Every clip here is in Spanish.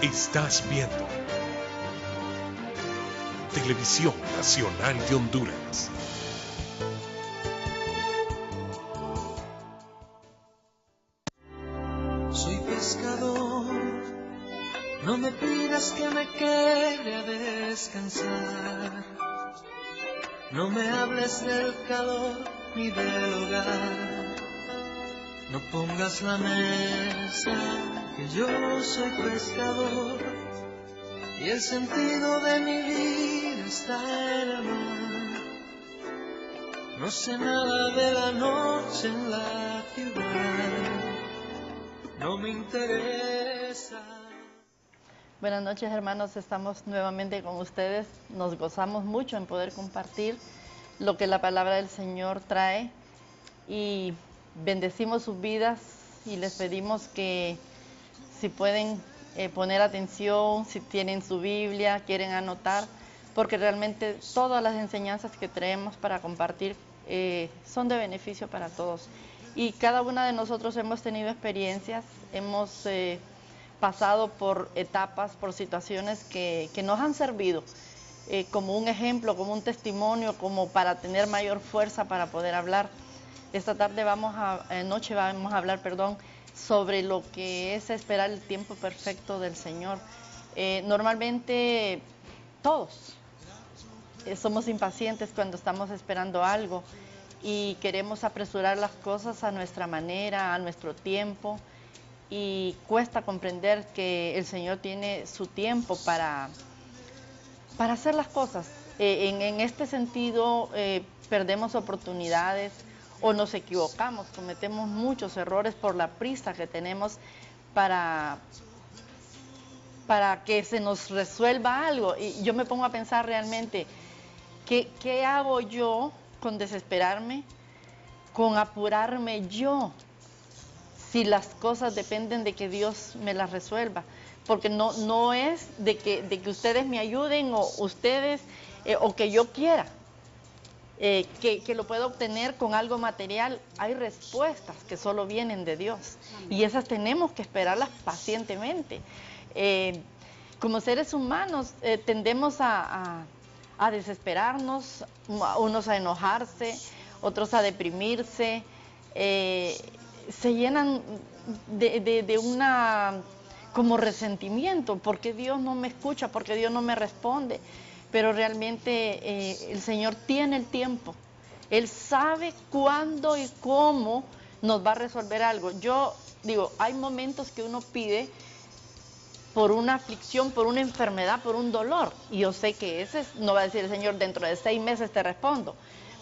Estás viendo Televisión Nacional de Honduras. Soy pescador, no me pidas que me quede a descansar. No me hables del calor ni del hogar. No pongas la mesa, que yo soy pescador. Y el sentido de mi vida está en el mar. No sé nada de la noche en la ciudad. No me interesa. Buenas noches, hermanos, estamos nuevamente con ustedes. Nos gozamos mucho en poder compartir lo que la palabra del Señor trae y bendecimos sus vidas y les pedimos que si pueden poner atención, si tienen su Biblia, quieren anotar, porque realmente todas las enseñanzas que traemos para compartir son de beneficio para todos. Y cada una de nosotros hemos tenido experiencias, hemos pasado por etapas, por situaciones que nos han servido como un ejemplo, como un testimonio, como para tener mayor fuerza para poder hablar. Esta noche vamos a hablar, sobre lo que es esperar el tiempo perfecto del Señor. Normalmente todos somos impacientes cuando estamos esperando algo y queremos apresurar las cosas a nuestra manera, a nuestro tiempo, y cuesta comprender que el Señor tiene su tiempo para hacer las cosas. En este sentido, perdemos oportunidades o nos equivocamos, cometemos muchos errores por la prisa que tenemos para que se nos resuelva algo. Y yo me pongo a pensar realmente, ¿qué hago yo con desesperarme, con apurarme yo, si las cosas dependen de que Dios me las resuelva? Porque no es de que ustedes me ayuden o ustedes, o que yo quiera, que lo pueda obtener con algo material. Hay respuestas que solo vienen de Dios. Amén. Y esas tenemos que esperarlas pacientemente. Como seres humanos tendemos a desesperarnos, unos a enojarse, otros a deprimirse, se llenan de una como resentimiento, porque Dios no me escucha, porque Dios no me responde. Pero realmente el Señor tiene el tiempo, Él sabe cuándo y cómo nos va a resolver algo. Yo digo, hay momentos que uno pide por una aflicción, por una enfermedad, por un dolor, y yo sé que no va a decir el Señor, dentro de 6 meses te respondo,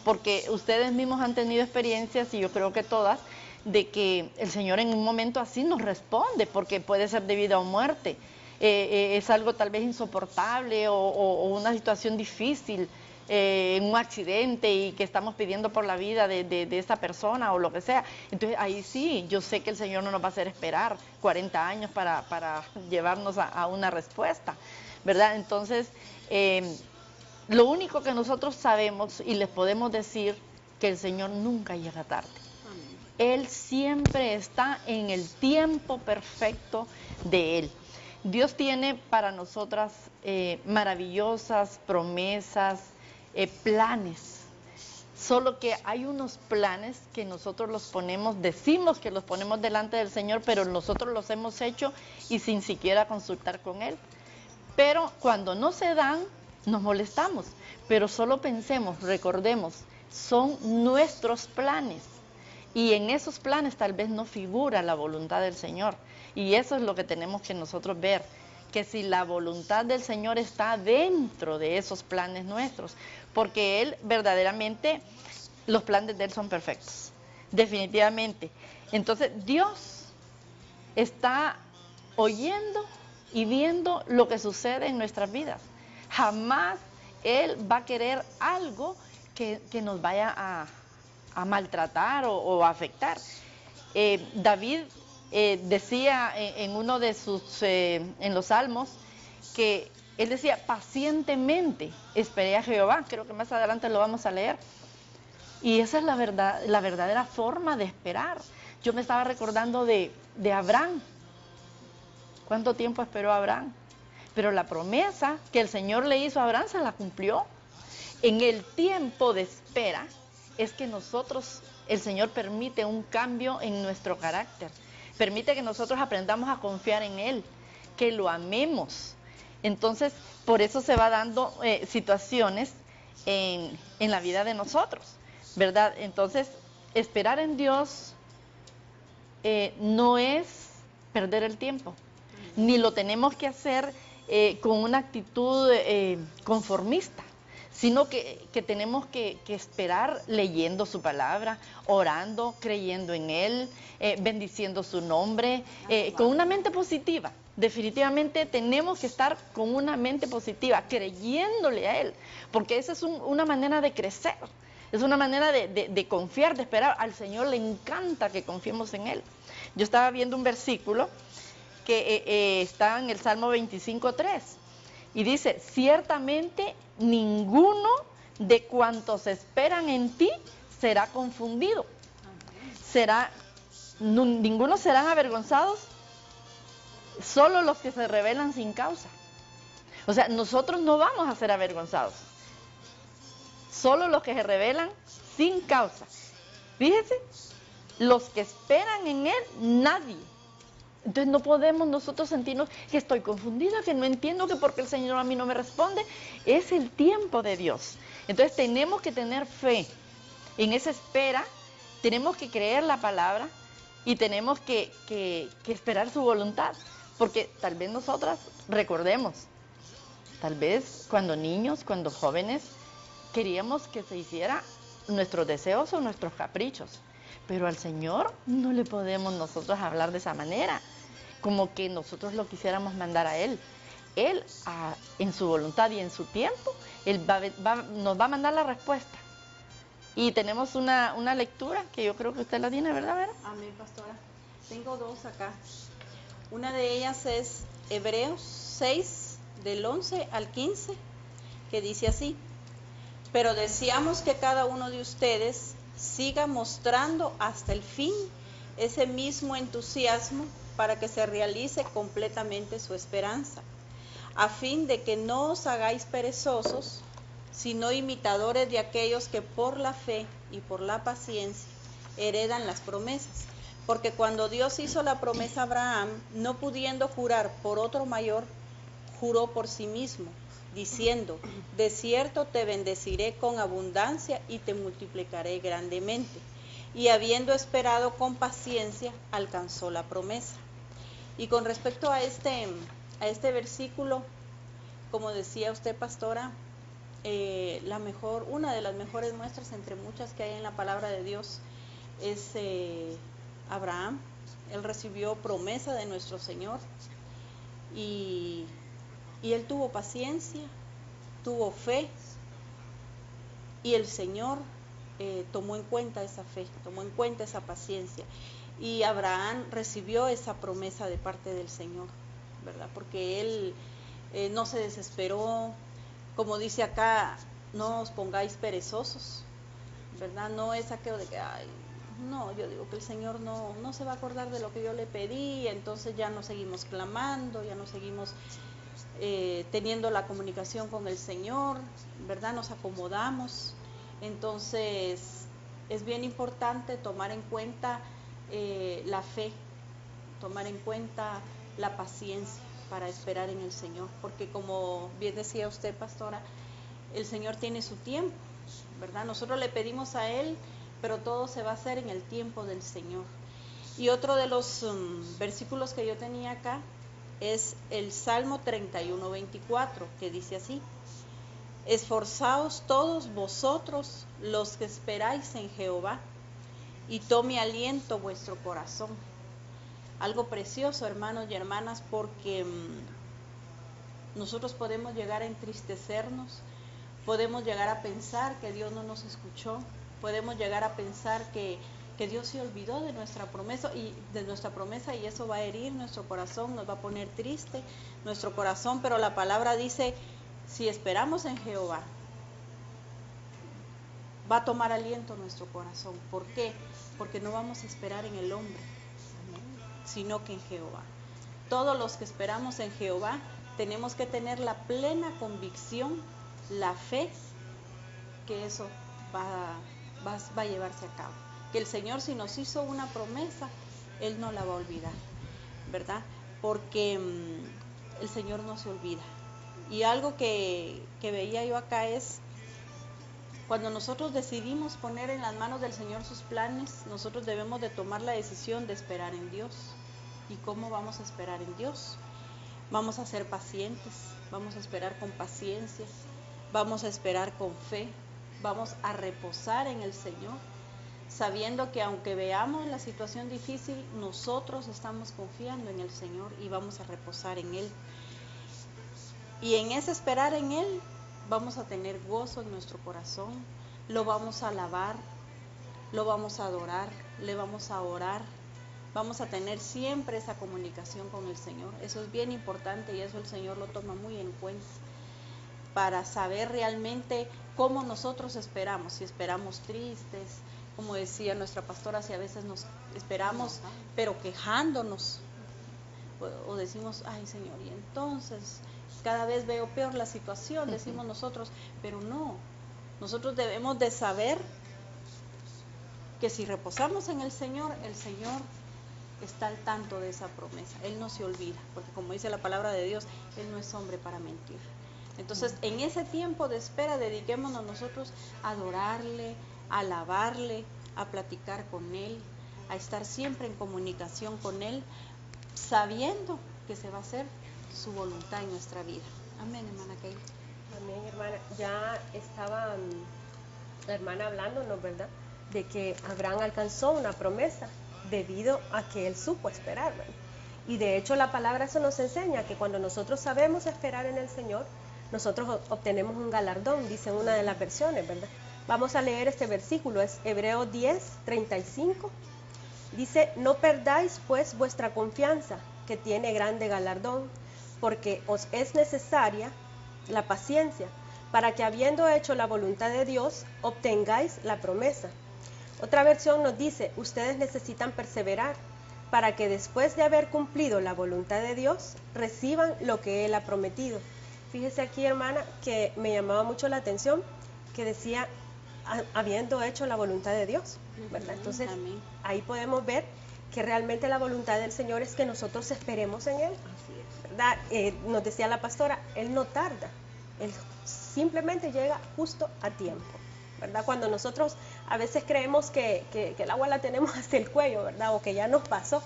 porque ustedes mismos han tenido experiencias, y yo creo que todas, de que el Señor en un momento así nos responde, porque puede ser de vida o muerte. Es algo tal vez insoportable o una situación difícil, un accidente, y que estamos pidiendo por la vida de esa persona o lo que sea. Entonces ahí sí, yo sé que el Señor no nos va a hacer esperar 40 años para llevarnos a una respuesta, ¿verdad? Entonces, lo único que nosotros sabemos y les podemos decir, que el Señor nunca llega tarde. Él siempre está en el tiempo perfecto de Él. Dios tiene para nosotras maravillosas promesas, planes. Solo que hay unos planes que nosotros decimos que los ponemos delante del Señor, pero nosotros los hemos hecho y sin siquiera consultar con Él. Pero cuando no se dan, nos molestamos. Pero solo pensemos, recordemos, son nuestros planes. Y en esos planes tal vez no figura la voluntad del Señor. Y eso es lo que tenemos que nosotros ver, que si la voluntad del Señor está dentro de esos planes nuestros, porque Él verdaderamente, los planes de Él son perfectos, definitivamente. Entonces Dios está oyendo y viendo lo que sucede en nuestras vidas. Jamás Él va a querer algo que nos vaya a maltratar o a afectar. David decía en uno de en los Salmos, que él decía, pacientemente esperé a Jehová. Creo que más adelante lo vamos a leer. Y esa es la verdadera forma de esperar. Yo me estaba recordando de Abraham. ¿Cuánto tiempo esperó Abraham? Pero la promesa que el Señor le hizo a Abraham se la cumplió. En el tiempo de espera es que nosotros, el Señor permite un cambio en nuestro carácter. Permite que nosotros aprendamos a confiar en Él, que lo amemos. Entonces, por eso se va dando situaciones en la vida de nosotros, ¿verdad? Entonces, esperar en Dios no es perder el tiempo, ni lo tenemos que hacer con una actitud conformista, sino que tenemos que esperar leyendo su palabra, orando, creyendo en Él, bendiciendo su nombre, con una mente positiva. Definitivamente tenemos que estar con una mente positiva, creyéndole a Él, porque esa es una manera de crecer, es una manera de confiar, de esperar. Al Señor le encanta que confiemos en Él. Yo estaba viendo un versículo que está en el Salmo 25:3 y dice: ciertamente ninguno de cuantos esperan en ti será confundido. Ninguno serán avergonzados, solo los que se rebelan sin causa. O sea, nosotros no vamos a ser avergonzados, solo los que se rebelan sin causa. Fíjense, los que esperan en Él, nadie. Entonces no podemos nosotros sentirnos que estoy confundida, que no entiendo, que porque el Señor a mí no me responde. Es el tiempo de Dios. Entonces tenemos que tener fe en esa espera, tenemos que creer la palabra y tenemos que esperar su voluntad. Porque tal vez nosotras recordemos, tal vez cuando niños, cuando jóvenes, queríamos que se hiciera nuestros deseos o nuestros caprichos. Pero al Señor no le podemos nosotros hablar de esa manera, como que nosotros lo quisiéramos mandar a Él. Él, en su voluntad y en su tiempo, Él nos va a mandar la respuesta. Y tenemos una lectura que yo creo que usted la tiene, ¿verdad, Vera? Amén, pastora. Tengo dos acá. Una de ellas es Hebreos 6, del 11 al 15, que dice así: pero deseamos que cada uno de ustedes siga mostrando hasta el fin ese mismo entusiasmo para que se realice completamente su esperanza, a fin de que no os hagáis perezosos, sino imitadores de aquellos que por la fe y por la paciencia heredan las promesas. Porque cuando Dios hizo la promesa a Abraham, no pudiendo jurar por otro mayor, juró por sí mismo, diciendo: de cierto te bendeciré con abundancia y te multiplicaré grandemente. Y habiendo esperado con paciencia, alcanzó la promesa. Y con respecto a este versículo, como decía usted, pastora, una de las mejores muestras entre muchas que hay en la palabra de Dios es Abraham. Él recibió promesa de nuestro Señor y él tuvo paciencia, tuvo fe, y el Señor tomó en cuenta esa fe, tomó en cuenta esa paciencia, y Abraham recibió esa promesa de parte del Señor, ¿verdad? Porque él no se desesperó, como dice acá: no os pongáis perezosos, ¿verdad? No es aquello de que, no, yo digo que el Señor no se va a acordar de lo que yo le pedí, entonces ya no seguimos clamando, ya no seguimos teniendo la comunicación con el Señor, ¿verdad? Nos acomodamos. Entonces es bien importante tomar en cuenta la fe, tomar en cuenta la paciencia para esperar en el Señor, porque como bien decía usted, pastora, el Señor tiene su tiempo, ¿verdad? Nosotros le pedimos a Él, pero todo se va a hacer en el tiempo del Señor. Y otro de los versículos que yo tenía acá es el Salmo 31:24, que dice así: esforzaos todos vosotros los que esperáis en Jehová, y tome aliento vuestro corazón. Algo precioso, hermanos y hermanas, porque nosotros podemos llegar a entristecernos, podemos llegar a pensar que Dios no nos escuchó, podemos llegar a pensar que Dios se olvidó de nuestra promesa y eso va a herir nuestro corazón, nos va a poner triste nuestro corazón. Pero la palabra dice: si esperamos en Jehová, va a tomar aliento nuestro corazón. ¿Por qué? Porque no vamos a esperar en el hombre, sino que en Jehová. todos los que esperamos en Jehová tenemos que tener la plena convicción, la fe, que eso va a llevarse a cabo. Que el Señor, si nos hizo una promesa, Él no la va a olvidar, ¿verdad? Porque el Señor no se olvida. Y algo que veía yo acá es, cuando nosotros decidimos poner en las manos del Señor sus planes, nosotros debemos de tomar la decisión de esperar en Dios. ¿Y cómo vamos a esperar en Dios? Vamos a ser pacientes, vamos a esperar con paciencia, vamos a esperar con fe, vamos a reposar en el Señor, sabiendo que aunque veamos la situación difícil, nosotros estamos confiando en el Señor y vamos a reposar en Él. Y en ese esperar en Él, vamos a tener gozo en nuestro corazón, lo vamos a alabar, lo vamos a adorar, le vamos a orar, vamos a tener siempre esa comunicación con el Señor. Eso es bien importante y eso el Señor lo toma muy en cuenta para saber realmente cómo nosotros esperamos, si esperamos tristes, como decía nuestra pastora, si a veces nos esperamos pero quejándonos o decimos, ay Señor, y entonces cada vez veo peor la situación, decimos nosotros, pero no, nosotros debemos de saber que si reposamos en el Señor está al tanto de esa promesa, Él no se olvida, porque como dice la palabra de Dios, Él no es hombre para mentir. Entonces, en ese tiempo de espera, dediquémonos nosotros a adorarle, a alabarle, a platicar con Él, a estar siempre en comunicación con Él, sabiendo que se va a hacer su voluntad en nuestra vida. Amén, hermana Keila. Amén, hermana. Ya estaba la hermana hablándonos, ¿verdad?, de que Abraham alcanzó una promesa debido a que él supo esperar, ¿verdad? Y de hecho la palabra eso nos enseña que cuando nosotros sabemos esperar en el Señor, nosotros obtenemos un galardón, dice una de las versiones, ¿verdad? Vamos a leer este versículo, es Hebreos 10:35. Dice, no perdáis pues vuestra confianza, que tiene grande galardón, porque os es necesaria la paciencia, para que habiendo hecho la voluntad de Dios, obtengáis la promesa. Otra versión nos dice, ustedes necesitan perseverar, para que después de haber cumplido la voluntad de Dios, reciban lo que Él ha prometido. Fíjese aquí, hermana, que me llamaba mucho la atención, que decía, habiendo hecho la voluntad de Dios, ¿verdad? Entonces, ahí podemos ver que realmente la voluntad del Señor es que nosotros esperemos en Él, ¿verdad? Nos decía la pastora, Él no tarda, Él simplemente llega justo a tiempo, ¿verdad? Cuando nosotros a veces creemos que el agua la tenemos hasta el cuello, ¿verdad? O que ya nos pasó,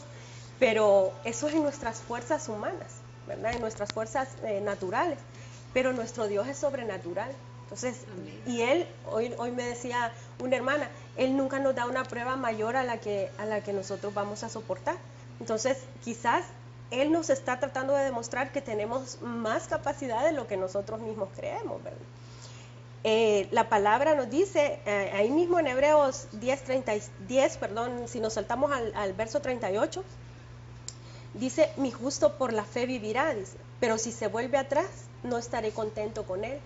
pero eso es en nuestras fuerzas humanas, ¿verdad? En nuestras fuerzas naturales, pero nuestro Dios es sobrenatural. Entonces, y Él, hoy me decía una hermana, Él nunca nos da una prueba mayor a la que nosotros vamos a soportar. Entonces, quizás Él nos está tratando de demostrar que tenemos más capacidad de lo que nosotros mismos creemos, ¿verdad? La palabra nos dice, ahí mismo en Hebreos 10, si nos saltamos al verso 38, dice, mi justo por la fe vivirá, dice, pero si se vuelve atrás, no estaré contento con él.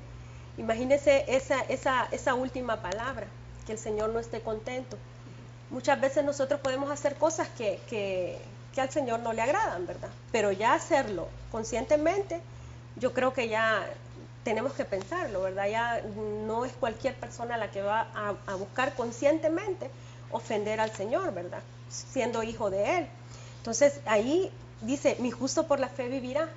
Imagínese esa última palabra, que el Señor no esté contento. Muchas veces nosotros podemos hacer cosas que al Señor no le agradan, ¿verdad? Pero ya hacerlo conscientemente, yo creo que ya tenemos que pensarlo, ¿verdad? Ya no es cualquier persona la que va a buscar conscientemente ofender al Señor, ¿verdad? Siendo hijo de Él. Entonces ahí dice, mi justo por la fe vivirá.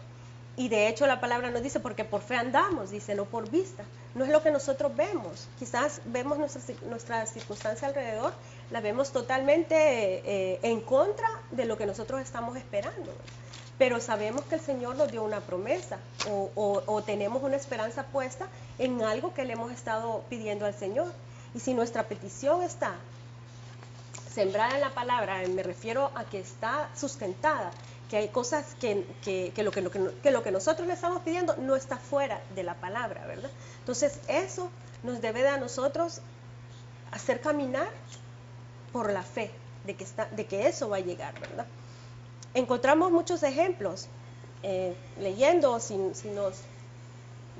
Y de hecho la palabra nos dice, porque por fe andamos, dice, no por vista. No es lo que nosotros vemos. Quizás vemos nuestra circunstancia alrededor, la vemos totalmente en contra de lo que nosotros estamos esperando. Pero sabemos que el Señor nos dio una promesa o tenemos una esperanza puesta en algo que le hemos estado pidiendo al Señor. Y si nuestra petición está sembrada en la palabra, me refiero a que está sustentada, que hay cosas que lo que nosotros le estamos pidiendo no está fuera de la palabra, ¿verdad? Entonces eso nos debe de a nosotros hacer caminar por la fe de que eso va a llegar, ¿verdad? Encontramos muchos ejemplos, leyendo, si nos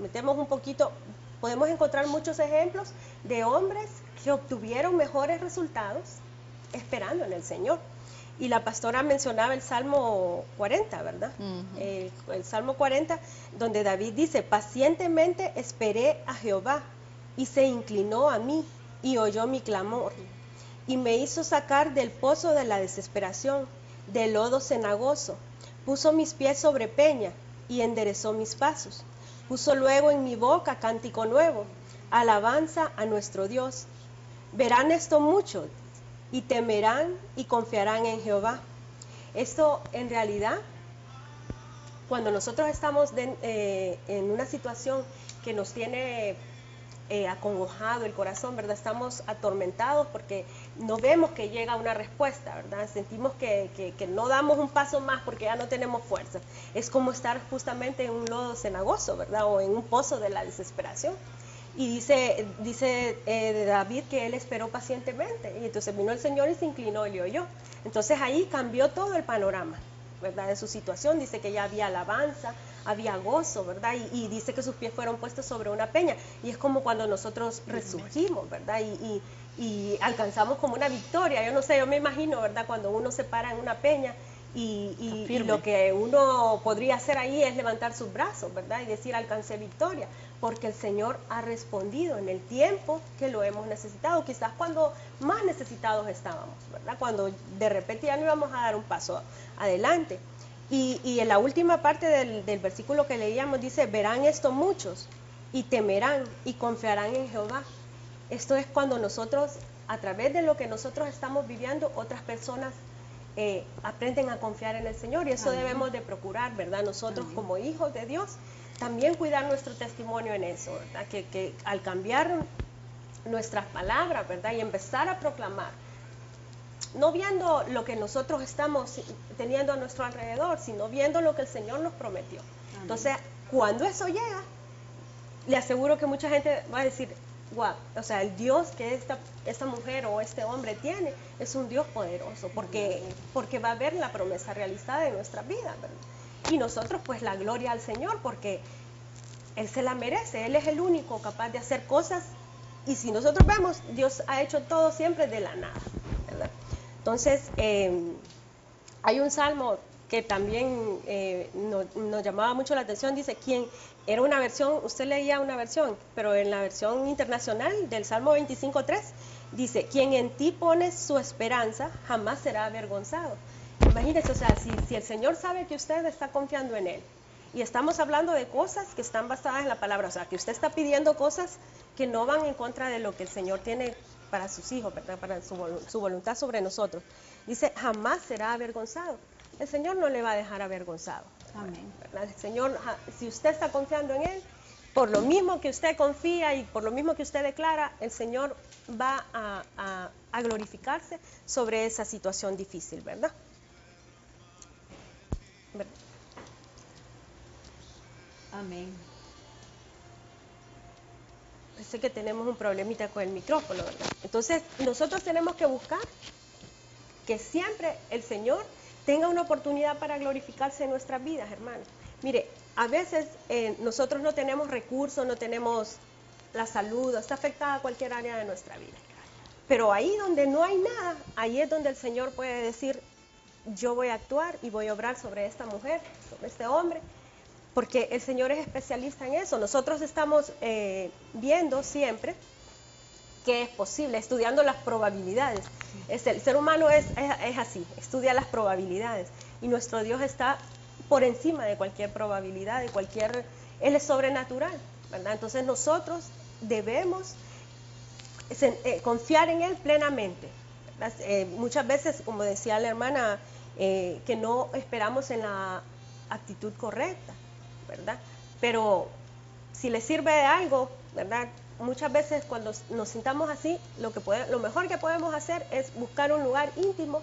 metemos un poquito, podemos encontrar muchos ejemplos de hombres que obtuvieron mejores resultados esperando en el Señor. Y la pastora mencionaba el Salmo 40, ¿verdad? El Salmo 40, donde David dice, pacientemente esperé a Jehová y se inclinó a mí y oyó mi clamor y me hizo sacar del pozo de la desesperación, del lodo cenagoso. Puso mis pies sobre peña y enderezó mis pasos. Puso luego en mi boca cántico nuevo, alabanza a nuestro Dios. Verán esto muchos y temerán y confiarán en Jehová. Esto en realidad, cuando nosotros estamos en una situación que nos tiene acongojado el corazón, ¿verdad? Estamos atormentados porque no vemos que llega una respuesta, ¿verdad? Sentimos que no damos un paso más porque ya no tenemos fuerza. Es como estar justamente en un lodo cenagoso, ¿verdad? O en un pozo de la desesperación. Y dice David que él esperó pacientemente. Y entonces vino el Señor y se inclinó y le oyó. Entonces ahí cambió todo el panorama, ¿verdad? De su situación. Dice que ya había alabanza, había gozo, ¿verdad? Y dice que sus pies fueron puestos sobre una peña. Y es como cuando nosotros resurgimos, ¿verdad? Y alcanzamos como una victoria. Yo no sé, yo me imagino, ¿verdad? Cuando uno se para en una peña y lo que uno podría hacer ahí es levantar sus brazos, ¿verdad? Y decir, alcancé victoria. Porque el Señor ha respondido en el tiempo que lo hemos necesitado, quizás cuando más necesitados estábamos, ¿verdad? Cuando de repente ya no íbamos a dar un paso adelante. Y en la última parte del versículo que leíamos dice, verán esto muchos y temerán y confiarán en Jehová. Esto es cuando nosotros, a través de lo que nosotros estamos viviendo, otras personas aprenden a confiar en el Señor y eso debemos de procurar, ¿verdad? Nosotros como hijos de Dios, también cuidar nuestro testimonio en eso, ¿verdad? Que al cambiar nuestras palabras, ¿verdad? Y empezar a proclamar, no viendo lo que nosotros estamos teniendo a nuestro alrededor, sino viendo lo que el Señor nos prometió. Amén. Entonces, cuando eso llega, le aseguro que mucha gente va a decir, wow, o sea, el Dios que esta mujer o este hombre tiene es un Dios poderoso, porque va a ver la promesa realizada en nuestra vida, ¿verdad? Y nosotros pues la gloria al Señor porque Él se la merece, Él es el único capaz de hacer cosas y si nosotros vemos, Dios ha hecho todo siempre de la nada, ¿verdad? Entonces, hay un salmo que también nos llamaba mucho la atención, dice, ¿quién? Era una versión, usted leía una versión, pero en la versión internacional del Salmo 25:3 dice, quien en ti pone su esperanza jamás será avergonzado. Imagínese, o sea, si el Señor sabe que usted está confiando en Él, y estamos hablando de cosas que están basadas en la palabra, o sea, que usted está pidiendo cosas que no van en contra de lo que el Señor tiene para sus hijos, ¿verdad? Para su voluntad sobre nosotros. Dice, jamás será avergonzado. El Señor no le va a dejar avergonzado. Amén. ¿Verdad? El Señor, si usted está confiando en Él, por lo mismo que usted confía y por lo mismo que usted declara, el Señor va a glorificarse sobre esa situación difícil, ¿verdad? Amén. Sé que tenemos un problemita con el micrófono, ¿verdad? Entonces, nosotros tenemos que buscar que siempre el Señor tenga una oportunidad para glorificarse en nuestras vidas, hermanos. Mire, a veces nosotros no tenemos recursos, no tenemos la salud, está afectada cualquier área de nuestra vida. Pero ahí donde no hay nada, ahí es donde el Señor puede decir, yo voy a actuar y voy a obrar sobre esta mujer, sobre este hombre, porque el Señor es especialista en eso. Nosotros estamos viendo siempre que es posible, estudiando las probabilidades. El ser humano es así, estudia las probabilidades y nuestro Dios está por encima de cualquier probabilidad, Él es sobrenatural, ¿verdad? Entonces nosotros debemos confiar en Él plenamente. Muchas veces, como decía la hermana, que no esperamos en la actitud correcta, ¿verdad? Pero si le sirve de algo, ¿verdad? Muchas veces cuando nos sintamos así, lo mejor que podemos hacer es buscar un lugar íntimo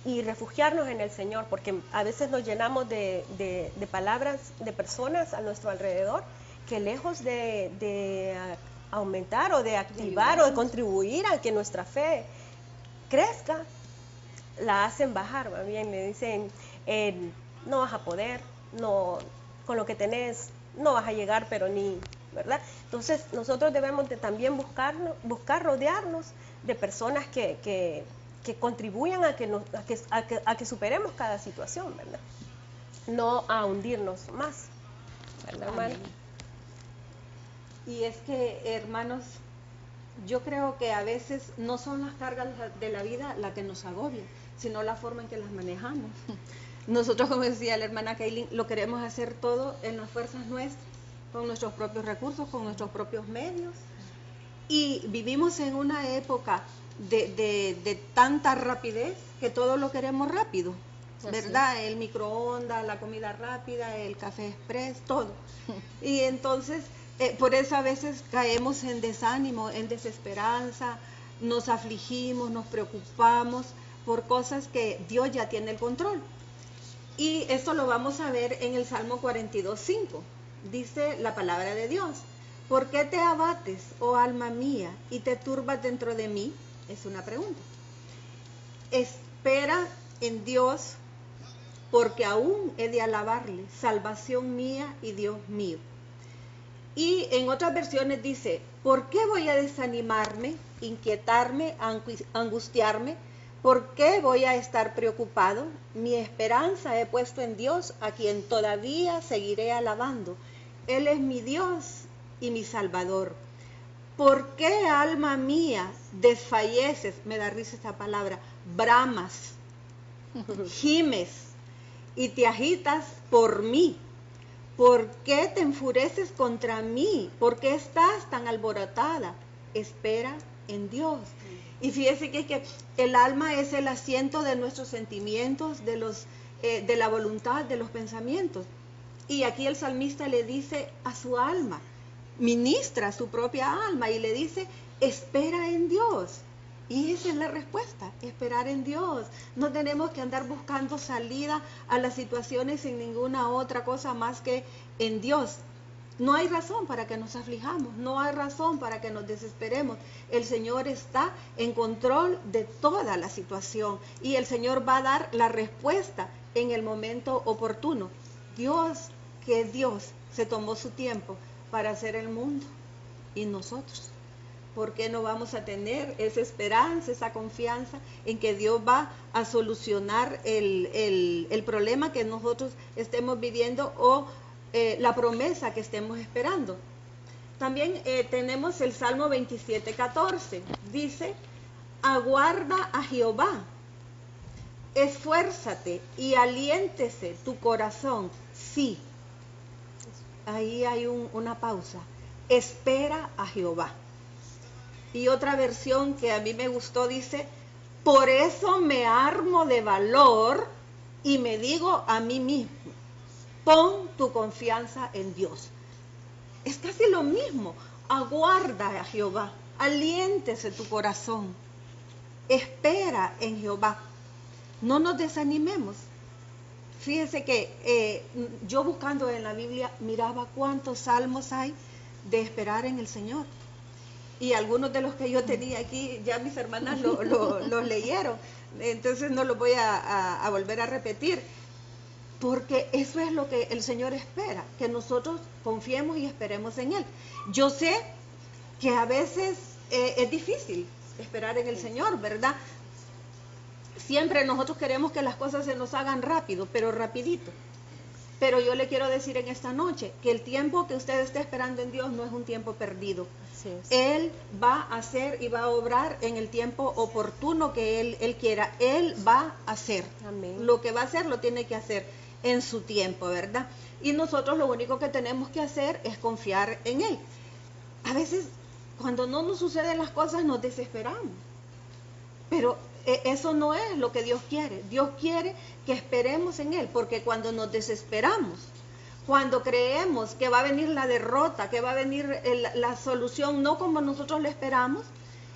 y refugiarnos en el Señor, porque a veces nos llenamos de palabras de personas a nuestro alrededor que lejos de aumentar o de activar o de contribuir a que nuestra fe crezca, la hacen bajar, más bien le dicen, no vas a poder, no, con lo que tenés no vas a llegar, pero ni, ¿verdad? Entonces nosotros debemos de también buscar rodearnos de personas que que contribuyan a que superemos cada situación, ¿verdad? No a hundirnos más, ¿verdad, hermana? Y es que, hermanos, yo creo que a veces no son las cargas de la vida las que nos agobian, sino la forma en que las manejamos. Nosotros, como decía la hermana Kaylin, lo queremos hacer todo en las fuerzas nuestras, con nuestros propios recursos, con nuestros propios medios. Y vivimos en una época de tanta rapidez que todo lo queremos rápido, ¿verdad? Así. El microondas, la comida rápida, el café express, todo. Y entonces, por eso a veces caemos en desánimo, en desesperanza, nos afligimos, nos preocupamos por cosas que Dios ya tiene el control. Y esto lo vamos a ver en el Salmo 42:5. Dice la palabra de Dios: ¿por qué te abates, oh alma mía, y te turbas dentro de mí? Es una pregunta. Espera en Dios, porque aún he de alabarle, salvación mía y Dios mío. Y en otras versiones dice: ¿por qué voy a desanimarme, inquietarme, angustiarme? ¿Por qué voy a estar preocupado? Mi esperanza he puesto en Dios, a quien todavía seguiré alabando. Él es mi Dios y mi Salvador. ¿Por qué, alma mía, desfalleces? Me da risa esta palabra. Bramas, gimes y te agitas por mí. ¿Por qué te enfureces contra mí? ¿Por qué estás tan alborotada? Espera en Dios. Y fíjese que es que el alma es el asiento de nuestros sentimientos, de la voluntad, de los pensamientos. Y aquí el salmista le dice a su alma, ministra a su propia alma y le dice: espera en Dios. Y esa es la respuesta, esperar en Dios. No tenemos que andar buscando salida a las situaciones sin ninguna otra cosa más que en Dios. No hay razón para que nos aflijamos, no hay razón para que nos desesperemos. El Señor está en control de toda la situación y el Señor va a dar la respuesta en el momento oportuno. Dios se tomó su tiempo para hacer el mundo, y nosotros, ¿por qué no vamos a tener esa esperanza, esa confianza en que Dios va a solucionar el problema que nosotros estemos viviendo o la promesa que estemos esperando? También tenemos el Salmo 27:14. Dice: aguarda a Jehová, esfuérzate y aliéntese tu corazón. Sí, ahí hay una pausa. Espera a Jehová. Y otra versión que a mí me gustó dice: por eso me armo de valor y me digo a mí mismo: pon tu confianza en Dios. Es casi lo mismo. Aguarda a Jehová, aliéntese tu corazón, espera en Jehová. No nos desanimemos. Fíjense que yo buscando en la Biblia miraba cuántos salmos hay de esperar en el Señor. Y algunos de los que yo tenía aquí, ya mis hermanas los leyeron. Entonces no los voy a volver a repetir. Porque eso es lo que el Señor espera, que nosotros confiemos y esperemos en Él. Yo sé que a veces es difícil esperar en el Señor, ¿verdad? Siempre nosotros queremos que las cosas se nos hagan rápido, pero rapidito. Pero yo le quiero decir en esta noche que el tiempo que usted esté esperando en Dios no es un tiempo perdido. Él va a hacer y va a obrar en el tiempo oportuno que Él quiera. Él va a hacer. Amén. Lo que va a hacer lo tiene que hacer en su tiempo, ¿verdad? Y nosotros lo único que tenemos que hacer es confiar en Él. A veces cuando no nos suceden las cosas nos desesperamos, pero eso no es lo que Dios quiere. Dios quiere que esperemos en Él, porque cuando nos desesperamos, cuando creemos que va a venir la derrota, que va a venir la solución no como nosotros lo esperamos,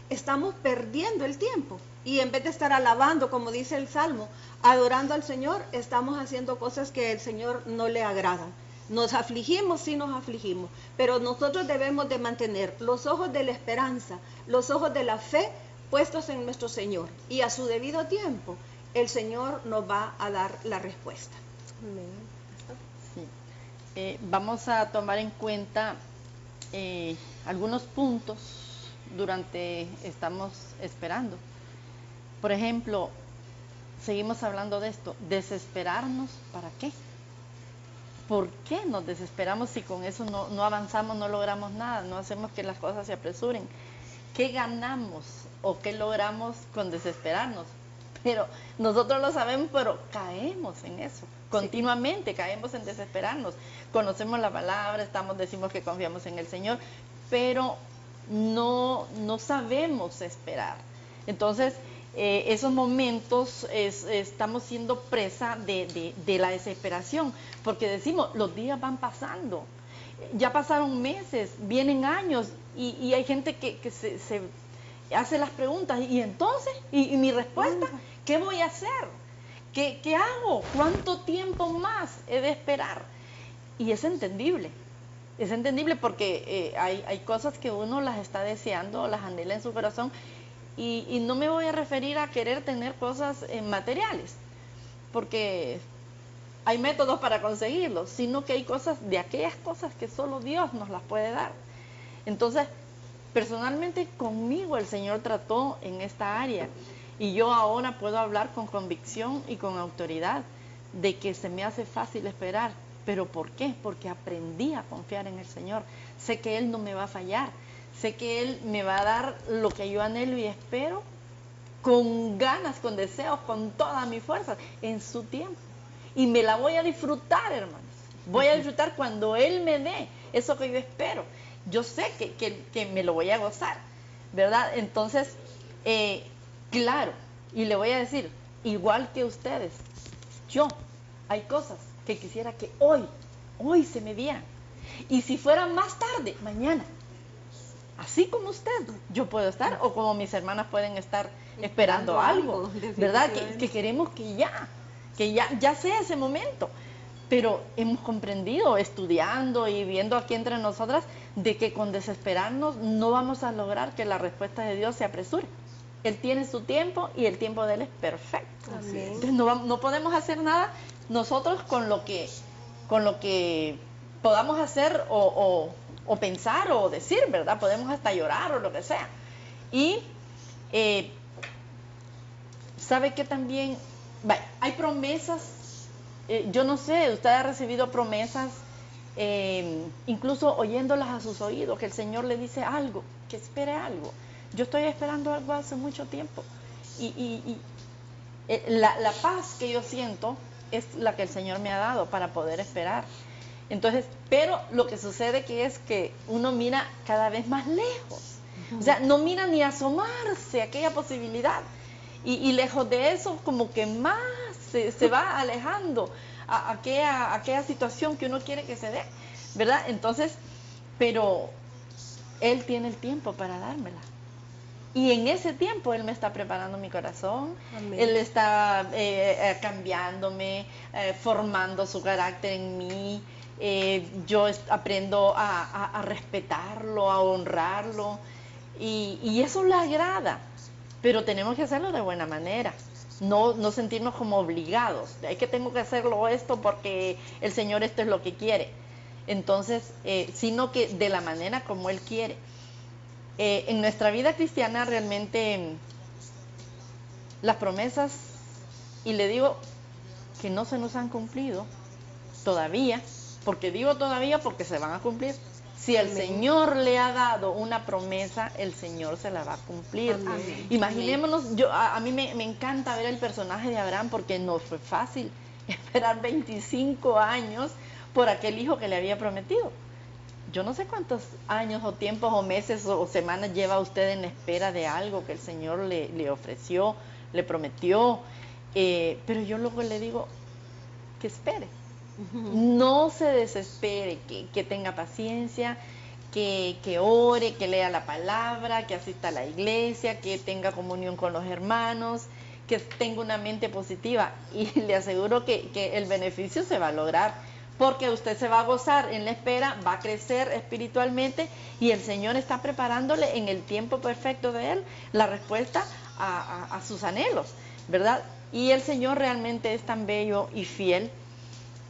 estamos perdiendo el tiempo. Y en vez de estar alabando, como dice el Salmo, adorando al Señor, estamos haciendo cosas que al Señor no le agradan. Nos afligimos, sí nos afligimos, pero nosotros debemos de mantener los ojos de la esperanza, los ojos de la fe puestos en nuestro Señor. Y a su debido tiempo, el Señor nos va a dar la respuesta. Sí. Vamos a tomar en cuenta algunos puntos durante estamos esperando. Por ejemplo, seguimos hablando de esto, desesperarnos, ¿para qué? ¿Por qué nos desesperamos si con eso no avanzamos, no logramos nada, no hacemos que las cosas se apresuren? ¿Qué ganamos o qué logramos con desesperarnos? Pero nosotros lo sabemos, pero caemos en eso. Continuamente caemos en desesperarnos. Conocemos la palabra, decimos que confiamos en el Señor, pero no sabemos esperar. Entonces, esos momentos estamos siendo presa de la desesperación, porque decimos, los días van pasando, ya pasaron meses, vienen años, y hay gente que se hace las preguntas, y entonces, y mi respuesta, ¿qué voy a hacer? ¿Qué hago? ¿Cuánto tiempo más he de esperar? Y es entendible porque hay cosas que uno las está deseando, las anhela en su corazón, y no me voy a referir a querer tener cosas materiales, porque hay métodos para conseguirlos, sino que hay cosas, de aquellas cosas que solo Dios nos las puede dar. Entonces, personalmente conmigo el Señor trató en esta área, y yo ahora puedo hablar con convicción y con autoridad de que se me hace fácil esperar. ¿Pero por qué? Porque aprendí a confiar en el Señor. Sé que Él no me va a fallar. Sé que Él me va a dar lo que yo anhelo y espero con ganas, con deseos, con toda mi fuerza, en su tiempo. Y me la voy a disfrutar, hermanos. Voy a disfrutar cuando Él me dé eso que yo espero. Yo sé que me lo voy a gozar, ¿verdad? Entonces, claro, y le voy a decir, igual que ustedes, hay cosas que quisiera que hoy se me dieran. Y si fuera más tarde, mañana. Así como usted, yo puedo estar, o como mis hermanas pueden estar esperando algo, ¿verdad? Que queremos que ya sea ese momento. Pero hemos comprendido, estudiando y viendo aquí entre nosotras, de que con desesperarnos no vamos a lograr que la respuesta de Dios se apresure. Él tiene su tiempo y el tiempo de Él es perfecto. Entonces no podemos hacer nada nosotros con lo que podamos hacer o pensar o decir, ¿verdad? Podemos hasta llorar o lo que sea. Y ¿sabe qué también? Hay promesas, yo no sé, usted ha recibido promesas, incluso oyéndolas a sus oídos, que el Señor le dice algo, que espere algo. Yo estoy esperando algo hace mucho tiempo, y la paz que yo siento es la que el Señor me ha dado para poder esperar. Entonces, pero lo que sucede es que uno mira cada vez más lejos, o sea, no mira ni asomarse a aquella posibilidad, y lejos de eso como que más se va alejando a aquella situación que uno quiere que se dé, ¿verdad? Entonces, pero Él tiene el tiempo para dármela. Y en ese tiempo Él me está preparando mi corazón. Amén. Él está cambiándome, formando su carácter en mí. Yo aprendo a respetarlo, a honrarlo. Y eso le agrada. Pero tenemos que hacerlo de buena manera. No sentirnos como obligados. Es que tengo que hacerlo esto porque el Señor esto es lo que quiere. Entonces, sino que de la manera como Él quiere. En nuestra vida cristiana realmente las promesas, y le digo que no se nos han cumplido todavía, porque digo todavía porque se van a cumplir. Si el Señor le ha dado una promesa, el Señor se la va a cumplir. Amén. Imaginémonos, a mí me encanta ver el personaje de Abraham, porque no fue fácil esperar 25 años por aquel hijo que le había prometido. Yo no sé cuántos años o tiempos o meses o semanas lleva usted en la espera de algo que el Señor le ofreció, le prometió, pero yo luego le digo que espere, no se desespere, que tenga paciencia, que ore, que lea la palabra, que asista a la iglesia, que tenga comunión con los hermanos, que tenga una mente positiva, y le aseguro que el beneficio se va a lograr. Porque usted se va a gozar en la espera, va a crecer espiritualmente, y el Señor está preparándole en el tiempo perfecto de Él la respuesta a sus anhelos, ¿verdad? Y el Señor realmente es tan bello y fiel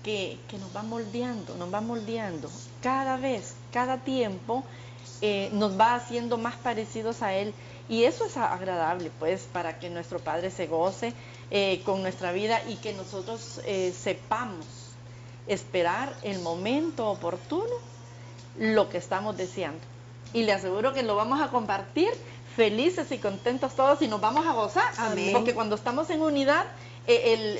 que nos va moldeando. Cada vez, cada tiempo nos va haciendo más parecidos a Él, Y eso es agradable, pues, para que nuestro Padre se goce con nuestra vida y que nosotros sepamos esperar el momento oportuno, lo que estamos deseando. Y le aseguro que lo vamos a compartir felices y contentos todos y nos vamos a gozar. Amén. Porque cuando estamos en unidad,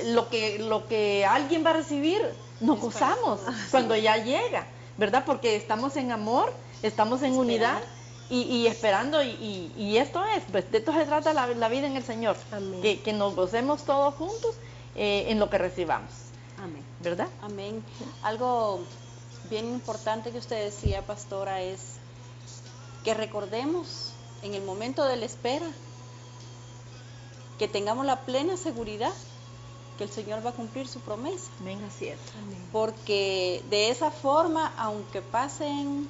lo que alguien va a recibir, nos gozamos cuando ya llega, ¿verdad? Porque estamos en amor, estamos en unidad y esperando. Y esto es, pues de esto se trata la vida en el Señor. Amén. Que nos gocemos todos juntos en lo que recibamos. Amén. ¿Verdad? Amén. Algo bien importante que usted decía, pastora, es que recordemos en el momento de la espera, que tengamos la plena seguridad que el Señor va a cumplir su promesa. Amén, así es. Porque de esa forma, aunque pasen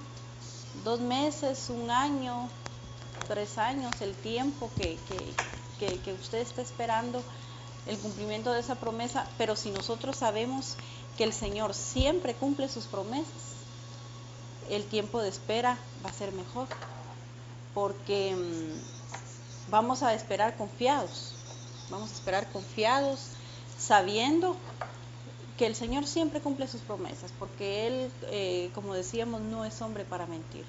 2 meses, 1 año, 3 años, el tiempo que usted está esperando el cumplimiento de esa promesa, pero si nosotros sabemos que el Señor siempre cumple sus promesas, el tiempo de espera va a ser mejor, porque vamos a esperar confiados, sabiendo que el Señor siempre cumple sus promesas, porque Él, como decíamos, no es hombre para mentir.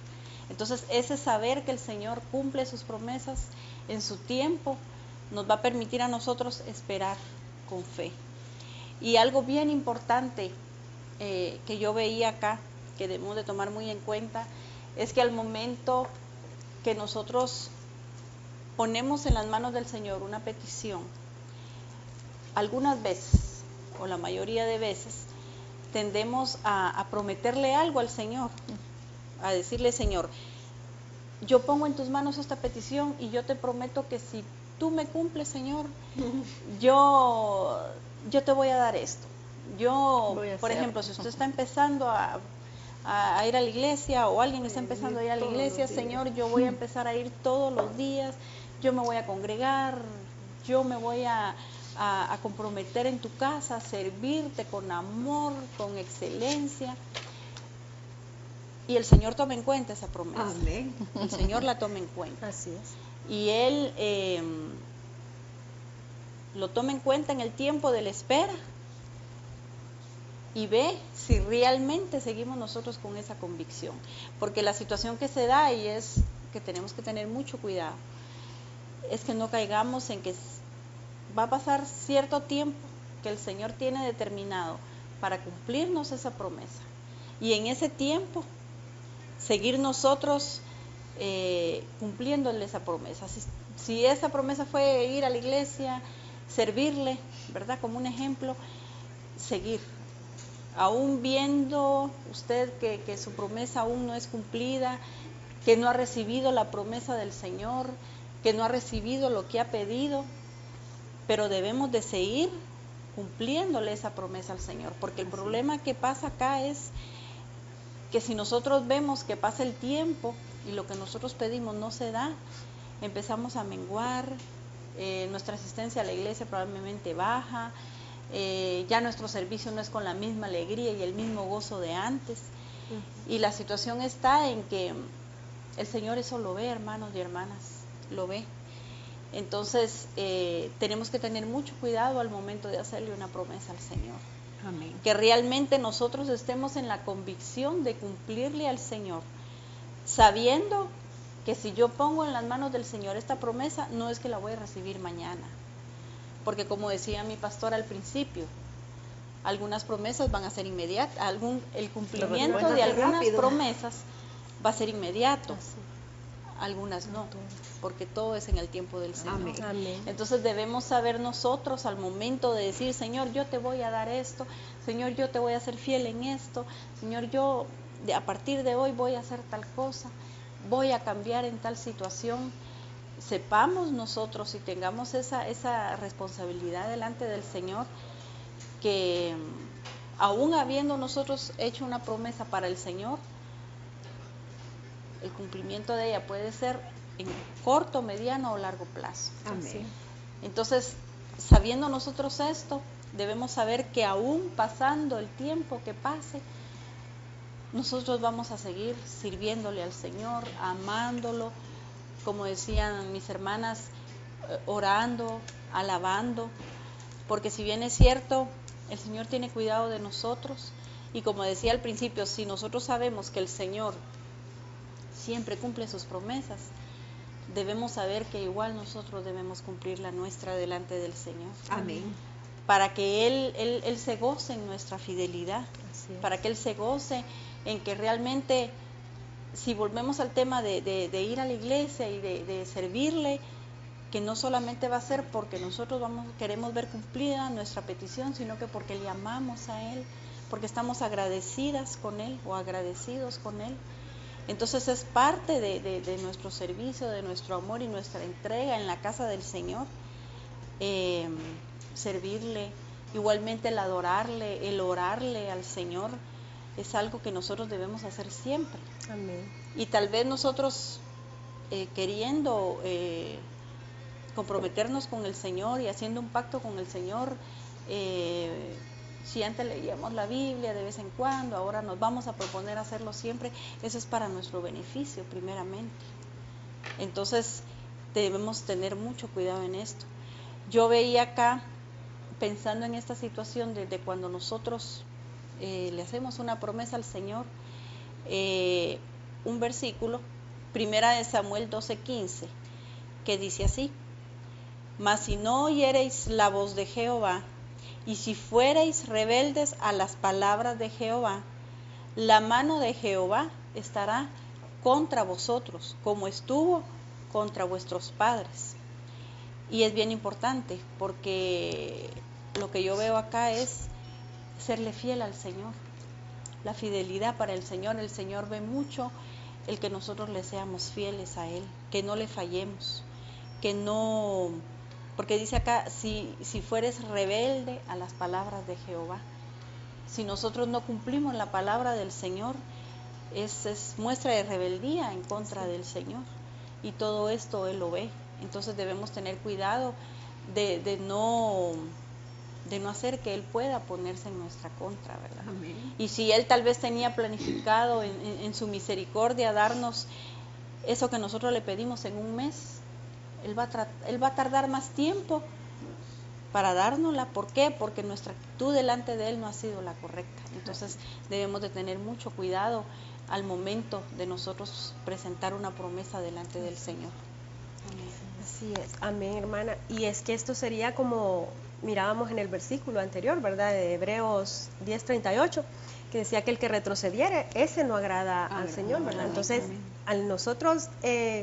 Entonces, ese saber que el Señor cumple sus promesas en su tiempo, nos va a permitir a nosotros esperar con fe. Y algo bien importante que yo veía acá, que debemos de tomar muy en cuenta, es que al momento que nosotros ponemos en las manos del Señor una petición, algunas veces, o la mayoría de veces, tendemos a prometerle algo al Señor, a decirle: Señor, yo pongo en tus manos esta petición y yo te prometo que si tú me cumples, Señor, yo te voy a dar esto. Por ejemplo, si usted está empezando a ir a la iglesia, o alguien está empezando a ir a la iglesia, Señor, yo voy a empezar a ir todos los días, yo me voy a congregar, yo me voy a comprometer en tu casa, a servirte con amor, con excelencia. Y el Señor toma en cuenta esa promesa. Amén. El Señor la toma en cuenta. Así es. Y Él lo toma en cuenta en el tiempo de la espera y ve si realmente seguimos nosotros con esa convicción. Porque la situación que se da, y es que tenemos que tener mucho cuidado, es que no caigamos en que va a pasar cierto tiempo que el Señor tiene determinado para cumplirnos esa promesa. Y en ese tiempo, seguir nosotros cumpliéndole esa promesa. Si esa promesa fue ir a la iglesia, servirle, ¿verdad? Como un ejemplo, seguir. Aún viendo usted que su promesa aún no es cumplida, que no ha recibido la promesa del Señor, que no ha recibido lo que ha pedido, pero debemos de seguir cumpliéndole esa promesa al Señor, porque el problema que pasa acá es que si nosotros vemos que pasa el tiempo y lo que nosotros pedimos no se da, empezamos a menguar, nuestra asistencia a la iglesia probablemente baja, ya nuestro servicio no es con la misma alegría y el mismo gozo de antes. Y la situación está en que el Señor eso lo ve, hermanos y hermanas, lo ve. Entonces tenemos que tener mucho cuidado al momento de hacerle una promesa al Señor. Amén. Que realmente nosotros estemos en la convicción de cumplirle al Señor, sabiendo que si yo pongo en las manos del Señor esta promesa, no es que la voy a recibir mañana. Porque como decía mi pastor al principio, algunas promesas van a ser inmediatas, el cumplimiento de algunas promesas va a ser inmediato, algunas no, porque todo es en el tiempo del Señor. Amén. Amén. Entonces debemos saber nosotros al momento de decir: Señor, yo te voy a dar esto, Señor, yo te voy a ser fiel en esto, Señor, yo a partir de hoy voy a hacer tal cosa, voy a cambiar en tal situación. Sepamos nosotros y tengamos esa responsabilidad delante del Señor, que aún habiendo nosotros hecho una promesa para el Señor, el cumplimiento de ella puede ser en corto, mediano o largo plazo. Amén. Entonces, sabiendo nosotros esto, debemos saber que aún pasando el tiempo que pase, nosotros vamos a seguir sirviéndole al Señor, amándolo, como decían mis hermanas, orando, alabando, porque si bien es cierto, el Señor tiene cuidado de nosotros, y como decía al principio, si nosotros sabemos que el Señor siempre cumple sus promesas, debemos saber que igual nosotros debemos cumplir la nuestra delante del Señor. Amén. Para que Él se goce en nuestra fidelidad, para que Él se goce en que realmente, si volvemos al tema de ir a la iglesia y de servirle, que no solamente va a ser porque nosotros queremos ver cumplida nuestra petición, sino que porque le amamos a Él, porque estamos agradecidas con Él o agradecidos con Él. Entonces es parte de nuestro servicio, de nuestro amor y nuestra entrega en la casa del Señor, servirle, igualmente el adorarle, el orarle al Señor, es algo que nosotros debemos hacer siempre. Amén. Y tal vez nosotros queriendo comprometernos con el Señor y haciendo un pacto con el Señor, si antes leíamos la Biblia de vez en cuando, ahora nos vamos a proponer hacerlo siempre, eso es para nuestro beneficio primeramente. Entonces debemos tener mucho cuidado en esto. Yo veía acá, pensando en esta situación de cuando nosotros le hacemos una promesa al Señor, un versículo, 1 Samuel 12:15, que dice así: mas si no oyereis la voz de Jehová, y si fuereis rebeldes a las palabras de Jehová, la mano de Jehová estará contra vosotros, como estuvo contra vuestros padres. Y es bien importante, porque lo que yo veo acá es serle fiel al Señor, la fidelidad para el Señor ve mucho el que nosotros le seamos fieles a Él, que no le fallemos, que no, porque dice acá, si fueres rebelde a las palabras de Jehová, si nosotros no cumplimos la palabra del Señor, es muestra de rebeldía en contra del Señor, y todo esto Él lo ve. Entonces debemos tener cuidado de no hacer que Él pueda ponerse en nuestra contra, ¿verdad? Amén. Y si Él tal vez tenía planificado en su misericordia darnos eso que nosotros le pedimos en un mes, Él va a tardar más tiempo para dárnosla. ¿Por qué? Porque nuestra actitud delante de Él no ha sido la correcta. Entonces debemos de tener mucho cuidado al momento de nosotros presentar una promesa delante del Señor. Así es, amén, hermana. Y es que esto sería como mirábamos en el versículo anterior, ¿verdad? De Hebreos 10:38, que decía que el que retrocediere, ese no agrada al Señor, ¿verdad? Entonces, al nosotros,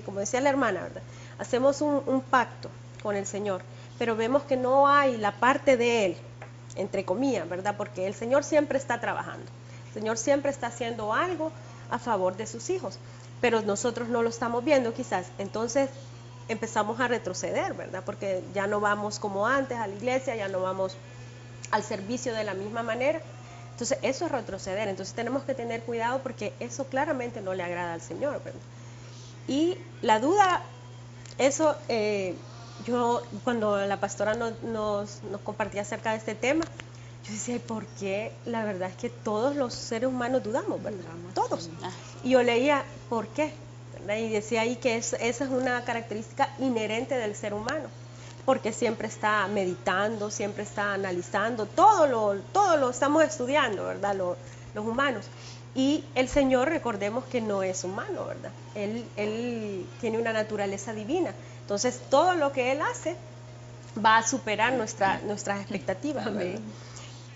como decía la hermana, ¿verdad? Hacemos un pacto con el Señor, pero vemos que no hay la parte de Él, entre comillas, ¿verdad? Porque el Señor siempre está trabajando, el Señor siempre está haciendo algo a favor de sus hijos, pero nosotros no lo estamos viendo quizás. Entonces empezamos a retroceder, ¿verdad? Porque ya no vamos como antes a la iglesia, ya no vamos al servicio de la misma manera. Entonces eso es retroceder. Entonces tenemos que tener cuidado porque eso claramente no le agrada al Señor, ¿verdad? Y la duda, eso, yo cuando la pastora nos compartía acerca de este tema, yo decía, ¿por qué? La verdad es que todos los seres humanos dudamos, ¿verdad? Todos. Y yo leía, ¿por qué? Y decía ahí que esa es una característica inherente del ser humano, porque siempre está meditando, siempre está analizando, todo lo estamos estudiando, ¿verdad? Los humanos. Y el Señor, recordemos que no es humano, ¿verdad? Él tiene una naturaleza divina. Entonces, todo lo que Él hace va a superar nuestras expectativas, ¿verdad?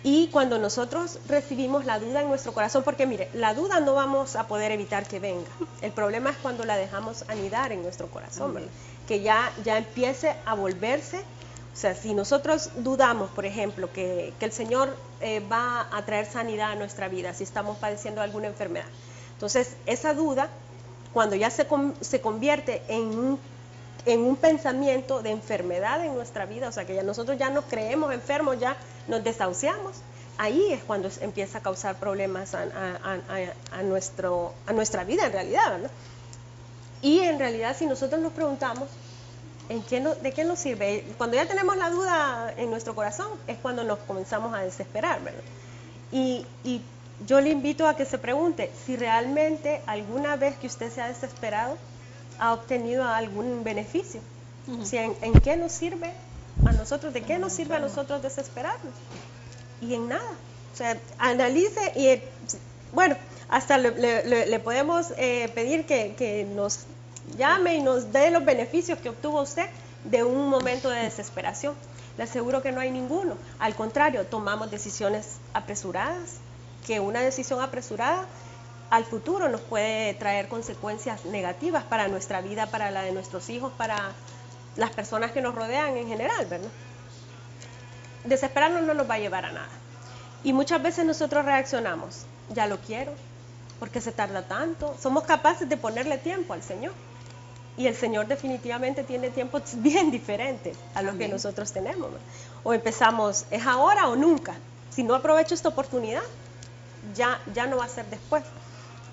Y cuando nosotros recibimos la duda en nuestro corazón, porque mire, la duda no vamos a poder evitar que venga. El problema es cuando la dejamos anidar en nuestro corazón, ¿verdad? Que ya empiece a volverse. O sea, si nosotros dudamos, por ejemplo, que el Señor va a traer sanidad a nuestra vida, si estamos padeciendo alguna enfermedad. Entonces, esa duda, cuando ya se convierte en un pensamiento de enfermedad en nuestra vida, o sea que ya nosotros ya nos creemos enfermos, ya nos desahuciamos, ahí es cuando empieza a causar problemas a nuestra vida en realidad, ¿verdad? Y en realidad si nosotros nos preguntamos, ¿de qué nos sirve? Cuando ya tenemos la duda en nuestro corazón es cuando nos comenzamos a desesperar, ¿verdad? Y yo le invito a que se pregunte si realmente alguna vez que usted se ha desesperado ha obtenido algún beneficio. O sea, ¿en qué nos sirve a nosotros? ¿De qué nos sirve a nosotros desesperarnos? Y en nada. O sea, analice y, bueno, hasta le podemos pedir que nos llame y nos dé los beneficios que obtuvo usted de un momento de desesperación. Le aseguro que no hay ninguno. Al contrario, tomamos decisiones apresuradas, que una decisión apresurada al futuro nos puede traer consecuencias negativas para nuestra vida, para la de nuestros hijos, para las personas que nos rodean en general, ¿verdad? Desesperarnos no nos va a llevar a nada. Y muchas veces nosotros reaccionamos, ya lo quiero, porque se tarda tanto. Somos capaces de ponerle tiempo al Señor. Y el Señor definitivamente tiene tiempos bien diferentes a los que nosotros tenemos, ¿no? O empezamos, es ahora o nunca. Si no aprovecho esta oportunidad, ya no va a ser después.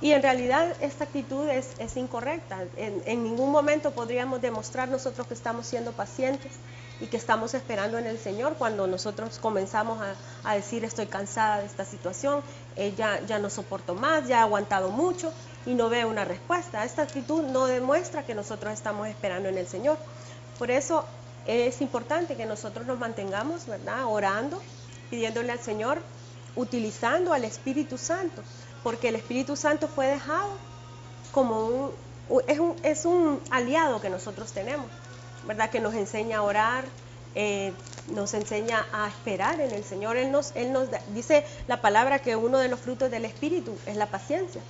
Y en realidad esta actitud es incorrecta. En ningún momento podríamos demostrar nosotros que estamos siendo pacientes y que estamos esperando en el Señor cuando nosotros comenzamos a decir estoy cansada de esta situación, ya no soporto más, ya he aguantado mucho y no veo una respuesta. Esta actitud no demuestra que nosotros estamos esperando en el Señor. Por eso es importante que nosotros nos mantengamos, ¿verdad?, orando, pidiéndole al Señor, utilizando al Espíritu Santo, porque el Espíritu Santo fue dejado como es un aliado que nosotros tenemos, ¿verdad?, que nos enseña a orar, nos enseña a esperar en el Señor. Él nos dice la palabra que uno de los frutos del Espíritu es la paciencia,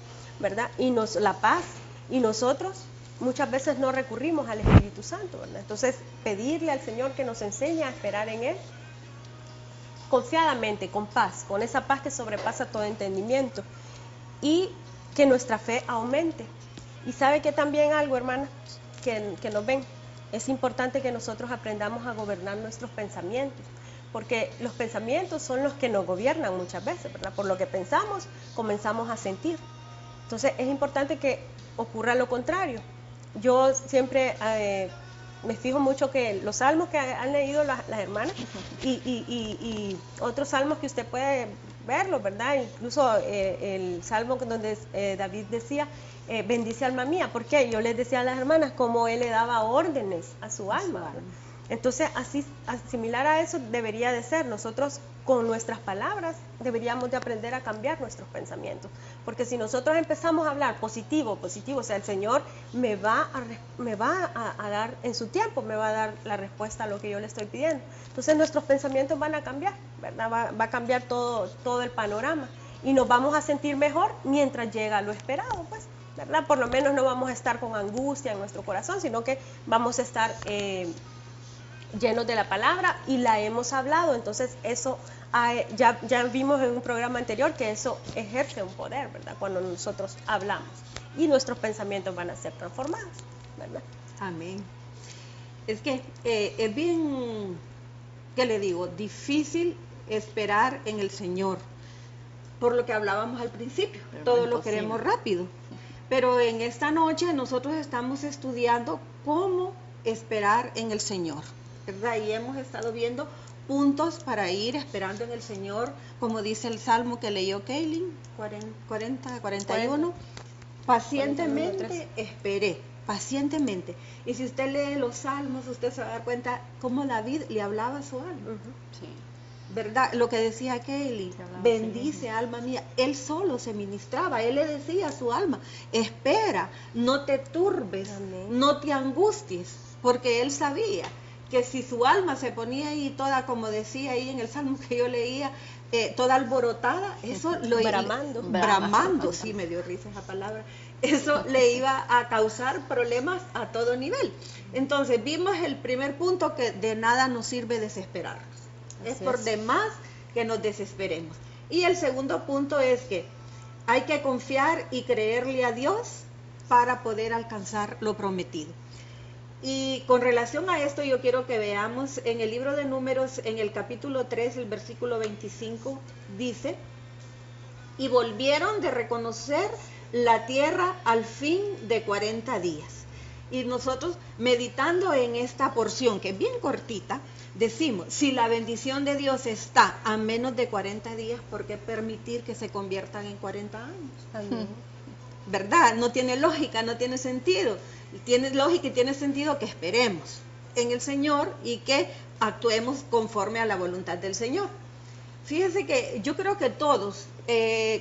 ¿verdad?, y la paz, y nosotros muchas veces no recurrimos al Espíritu Santo, ¿verdad? Entonces, pedirle al Señor que nos enseñe a esperar en Él confiadamente, con paz, con esa paz que sobrepasa todo entendimiento, y que nuestra fe aumente. Y sabe que también algo, hermana, que nos ven, es importante que nosotros aprendamos a gobernar nuestros pensamientos, porque los pensamientos son los que nos gobiernan muchas veces, ¿verdad? Por lo que pensamos, comenzamos a sentir. Entonces es importante que ocurra lo contrario. Yo siempre me fijo mucho que los salmos que han leído las hermanas y otros salmos que usted puede verlos, ¿verdad? Incluso el salmo donde David decía, bendice alma mía, porque yo les decía a las hermanas cómo él le daba órdenes a su alma. Entonces, similar a eso debería de ser. Nosotros con nuestras palabras deberíamos de aprender a cambiar nuestros pensamientos, porque si nosotros empezamos a hablar positivo, o sea, el Señor me va a dar en su tiempo, me va a dar la respuesta a lo que yo le estoy pidiendo. Entonces nuestros pensamientos van a cambiar, ¿verdad? Va a cambiar todo el panorama y nos vamos a sentir mejor mientras llega lo esperado, pues, ¿verdad? Por lo menos no vamos a estar con angustia en nuestro corazón, sino que vamos a estar llenos de la palabra y la hemos hablado. Entonces eso ya vimos en un programa anterior que eso ejerce un poder, ¿verdad?, cuando nosotros hablamos, y nuestros pensamientos van a ser transformados, ¿verdad? Amén. Es que es bien, ¿qué le digo?, difícil esperar en el Señor, por lo que hablábamos al principio, pero todo lo queremos rápido. Pero en esta noche nosotros estamos estudiando cómo esperar en el Señor, ¿verdad? Y hemos estado viendo puntos para ir esperando en el Señor, como dice el salmo que leyó Kaylin, 41, pacientemente esperé, pacientemente. Y si usted lee los salmos, usted se va a dar cuenta cómo David le hablaba a su alma. Sí. ¿Verdad? Lo que decía Kelly, bendice alma mía. Él solo se ministraba, él le decía a su alma, espera, no te turbes, no te angusties, porque él sabía que si su alma se ponía ahí toda, como decía ahí en el salmo que yo leía, toda alborotada, eso lo iba bramando, sí, me dio risa esa palabra, eso le iba a causar problemas a todo nivel. Entonces vimos el primer punto, que de nada nos sirve desesperarnos. Es por demás que nos desesperemos. Y el segundo punto es que hay que confiar y creerle a Dios para poder alcanzar lo prometido. Y con relación a esto, yo quiero que veamos en el libro de Números, en el capítulo 3, el versículo 25, dice: y volvieron de reconocer la tierra al fin de 40 días. Y nosotros, meditando en esta porción, que es bien cortita, decimos, si la bendición de Dios está a menos de 40 días, ¿por qué permitir que se conviertan en 40 años? ¿verdad? No tiene lógica, no tiene sentido. Tiene lógica y tiene sentido que esperemos en el Señor y que actuemos conforme a la voluntad del Señor. Fíjense que yo creo que todos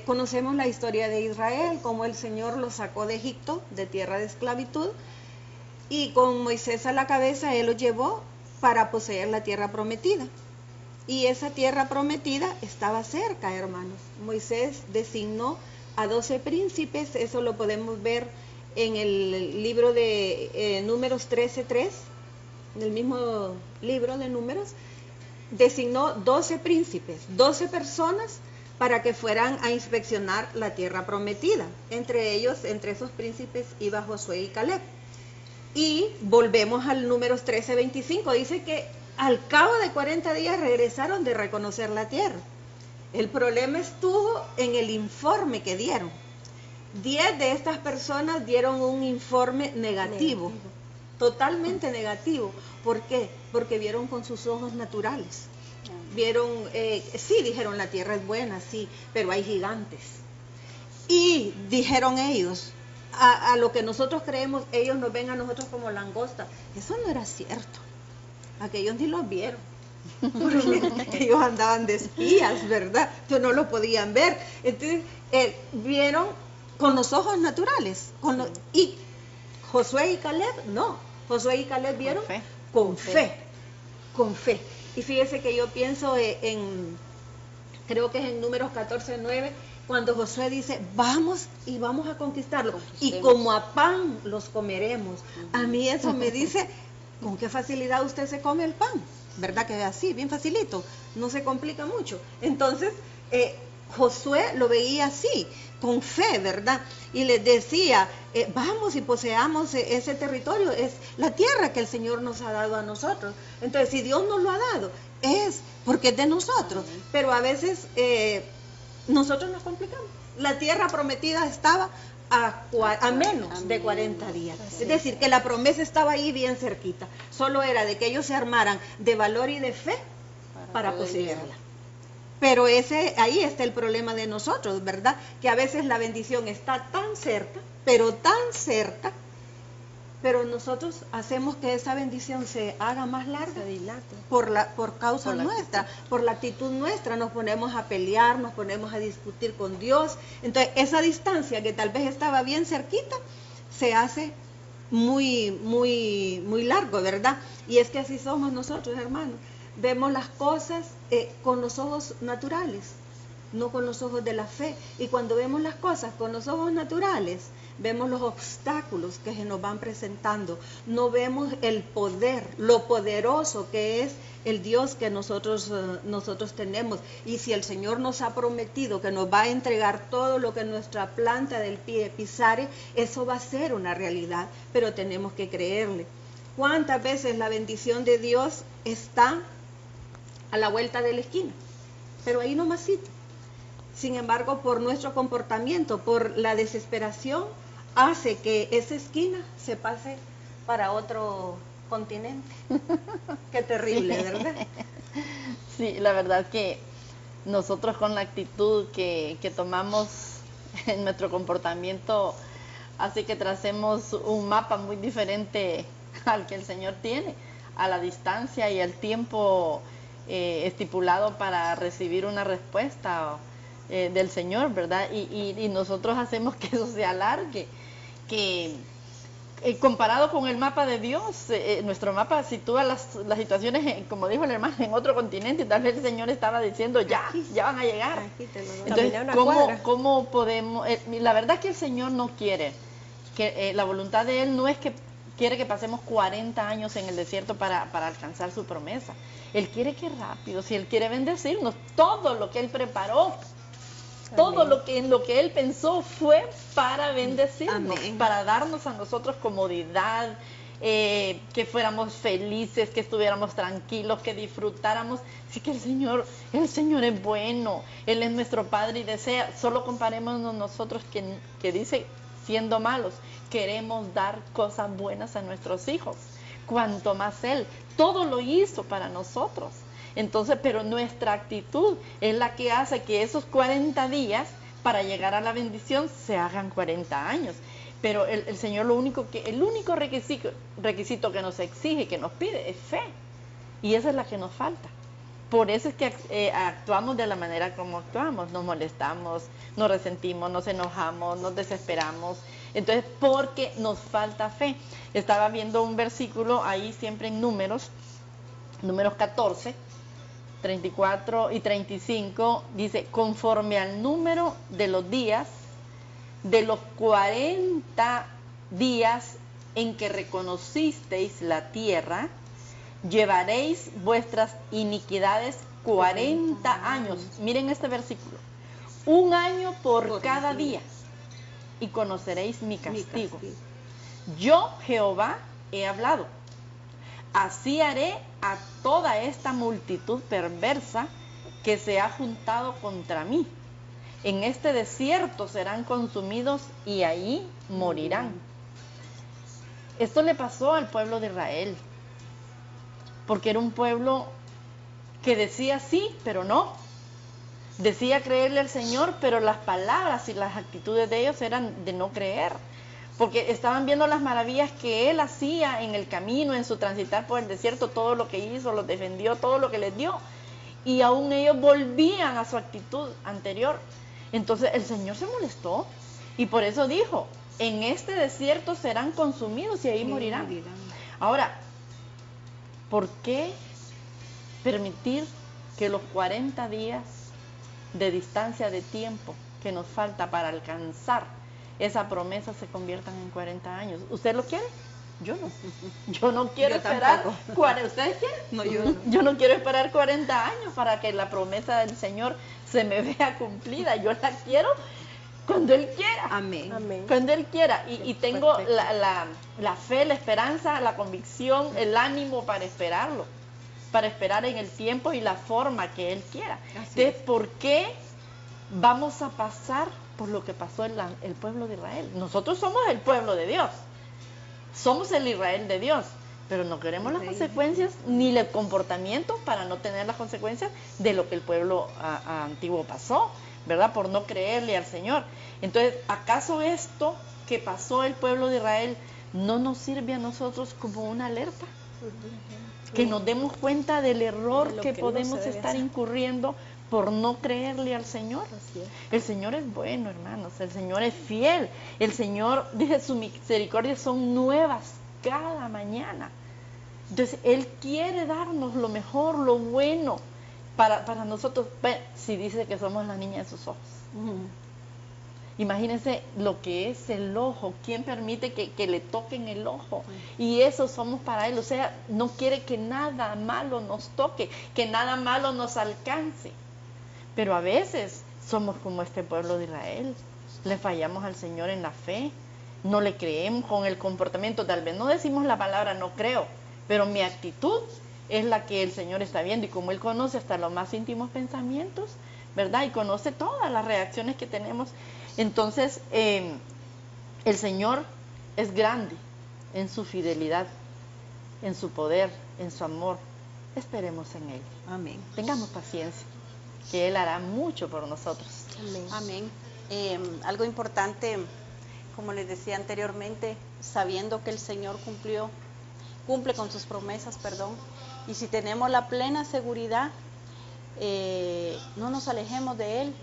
conocemos la historia de Israel, cómo el Señor los sacó de Egipto, de tierra de esclavitud, y con Moisés a la cabeza Él los llevó para poseer la tierra prometida. Y esa tierra prometida estaba cerca, hermanos. Moisés designó a 12 príncipes, eso lo podemos ver en el libro de Números 13:3, en el mismo libro de Números. Designó 12 príncipes, 12 personas para que fueran a inspeccionar la tierra prometida. Entre ellos, entre esos príncipes, iba Josué y Caleb. Y volvemos al Números 13:25, dice que al cabo de 40 días regresaron de reconocer la tierra. El problema estuvo en el informe que dieron. 10 de estas personas dieron un informe negativo. Totalmente negativo. ¿Por qué? Porque vieron con sus ojos naturales. Vieron, sí, dijeron la tierra es buena, sí, pero hay gigantes. Y dijeron ellos, a lo que nosotros creemos, ellos nos ven a nosotros como langosta. Eso no era cierto. Aquellos ni los vieron. Porque ellos andaban de espías, ¿verdad? Entonces no lo podían ver. Entonces vieron con los ojos naturales. Y Josué y Caleb, no. Josué y Caleb vieron con fe. Y fíjese que yo pienso creo que es en Números 14:9, cuando Josué dice, vamos y vamos a conquistarlo. Y como a pan los comeremos. A mí eso me dice, ¿con qué facilidad usted se come el pan? ¿Verdad que es así? Bien facilito. No se complica mucho. Entonces, Josué lo veía así, con fe, ¿verdad? Y les decía, vamos y poseamos ese territorio, es la tierra que el Señor nos ha dado a nosotros. Entonces, si Dios nos lo ha dado, es porque es de nosotros. Pero a veces nosotros nos complicamos. La tierra prometida estaba a menos de 40 días. Es decir, que la promesa estaba ahí bien cerquita. Solo era de que ellos se armaran de valor y de fe para poseerla. Pero ahí está el problema de nosotros, ¿verdad? Que a veces la bendición está tan cerca, pero nosotros hacemos que esa bendición se haga más larga, por causa nuestra, por la actitud nuestra. Nos ponemos a pelear, nos ponemos a discutir con Dios. Entonces esa distancia que tal vez estaba bien cerquita, se hace muy largo, ¿verdad? Y es que así somos nosotros, hermanos. Vemos las cosas con los ojos naturales, no con los ojos de la fe. Y cuando vemos las cosas con los ojos naturales, vemos los obstáculos que se nos van presentando. No vemos el poder, lo poderoso que es el Dios que nosotros tenemos. Y si el Señor nos ha prometido que nos va a entregar todo lo que nuestra planta del pie pisare, eso va a ser una realidad, pero tenemos que creerle. ¿Cuántas veces la bendición de Dios está a la vuelta de la esquina? Pero ahí nomasito. Sin embargo, por nuestro comportamiento, por la desesperación, hace que esa esquina se pase para otro continente. Qué terrible, ¿verdad? Sí, la verdad que nosotros con la actitud que tomamos en nuestro comportamiento hace que tracemos un mapa muy diferente al que el Señor tiene, a la distancia y al tiempo estipulado para recibir una respuesta del Señor, ¿verdad? Y nosotros hacemos que eso se alargue, que comparado con el mapa de Dios, nuestro mapa sitúa las situaciones, como dijo el hermano, en otro continente, y tal vez el Señor estaba diciendo, ya van a llegar. Entonces, ¿cómo podemos? La verdad que el Señor no quiere, que la voluntad de Él no es que quiere que pasemos 40 años en el desierto para alcanzar su promesa. Él quiere que rápido, si Él quiere bendecirnos, todo lo que Él preparó, todo lo que Él pensó fue para bendecirnos, para darnos a nosotros comodidad, que fuéramos felices, que estuviéramos tranquilos, que disfrutáramos. Así que el Señor es bueno, Él es nuestro Padre y desea, solo comparémonos nosotros que dice, siendo malos, queremos dar cosas buenas a nuestros hijos, cuanto más Él, todo lo hizo para nosotros. Entonces, pero nuestra actitud es la que hace que esos 40 días para llegar a la bendición se hagan 40 años. Pero el Señor el único requisito que nos exige, que nos pide, es fe. Y esa es la que nos falta. Por eso es que actuamos de la manera como actuamos. Nos molestamos, nos resentimos, nos enojamos, nos desesperamos. Entonces, porque nos falta fe. Estaba viendo un versículo ahí siempre en números 14, 34 y 35. Dice, conforme al número de los días, de los 40 días en que reconocisteis la tierra, llevaréis vuestras iniquidades 40 años. Miren este versículo. 1 año por cada día, y conoceréis mi castigo. Yo, Jehová, he hablado. Así haré a toda esta multitud perversa que se ha juntado contra mí. En este desierto serán consumidos y ahí morirán. Esto le pasó al pueblo de Israel, porque era un pueblo que decía sí, pero no. Decía creerle al Señor, pero las palabras y las actitudes de ellos eran de no creer, porque estaban viendo las maravillas que Él hacía en el camino, en su transitar por el desierto, todo lo que hizo, los defendió, todo lo que les dio, y aún ellos volvían a su actitud anterior. Entonces el Señor se molestó y por eso dijo, en este desierto serán consumidos y ahí morirán. Ahora, ¿por qué permitir que los 40 días de distancia de tiempo que nos falta para alcanzar esa promesa se conviertan en 40 años? ¿Usted lo quiere? Yo no. Yo no quiero esperar. ¿Ustedes quieren? No, yo no. Yo no quiero esperar 40 años para que la promesa del Señor se me vea cumplida. Yo la quiero cuando Él quiera. Amén. Amén. Cuando Él quiera. Y tengo la fe, la esperanza, la convicción, el ánimo para esperarlo. Para esperar en el tiempo y la forma que Él quiera. Entonces, ¿por qué vamos a pasar por lo que pasó el pueblo de Israel? Nosotros somos el pueblo de Dios. Somos el Israel de Dios. Pero no queremos las consecuencias ni el comportamiento para no tener las consecuencias de lo que el pueblo antiguo pasó, ¿verdad? Por no creerle al Señor. Entonces, ¿acaso esto que pasó el pueblo de Israel no nos sirve a nosotros como una alerta? Que nos demos cuenta del error que podemos estar incurriendo por no creerle al Señor. El Señor es bueno, hermanos. El Señor es fiel. El Señor, dice, sus misericordias son nuevas cada mañana. Entonces, Él quiere darnos lo mejor, lo bueno para nosotros. Si dice que somos la niña de sus ojos. Imagínense lo que es el ojo. ¿Quién permite que le toquen el ojo? Y eso somos para Él. O sea, no quiere que nada malo nos toque, que nada malo nos alcance. Pero a veces somos como este pueblo de Israel. Le fallamos al Señor en la fe. No le creemos con el comportamiento. Tal vez no decimos la palabra no creo, pero mi actitud es la que el Señor está viendo. Y como Él conoce hasta los más íntimos pensamientos, ¿verdad? Y conoce todas las reacciones que tenemos. Entonces, el Señor es grande en su fidelidad, en su poder, en su amor. Esperemos en Él. Amén. Tengamos paciencia, que Él hará mucho por nosotros. Amén. Algo importante, como les decía anteriormente, sabiendo que el Señor cumple con sus promesas, y si tenemos la plena seguridad, no nos alejemos de Él.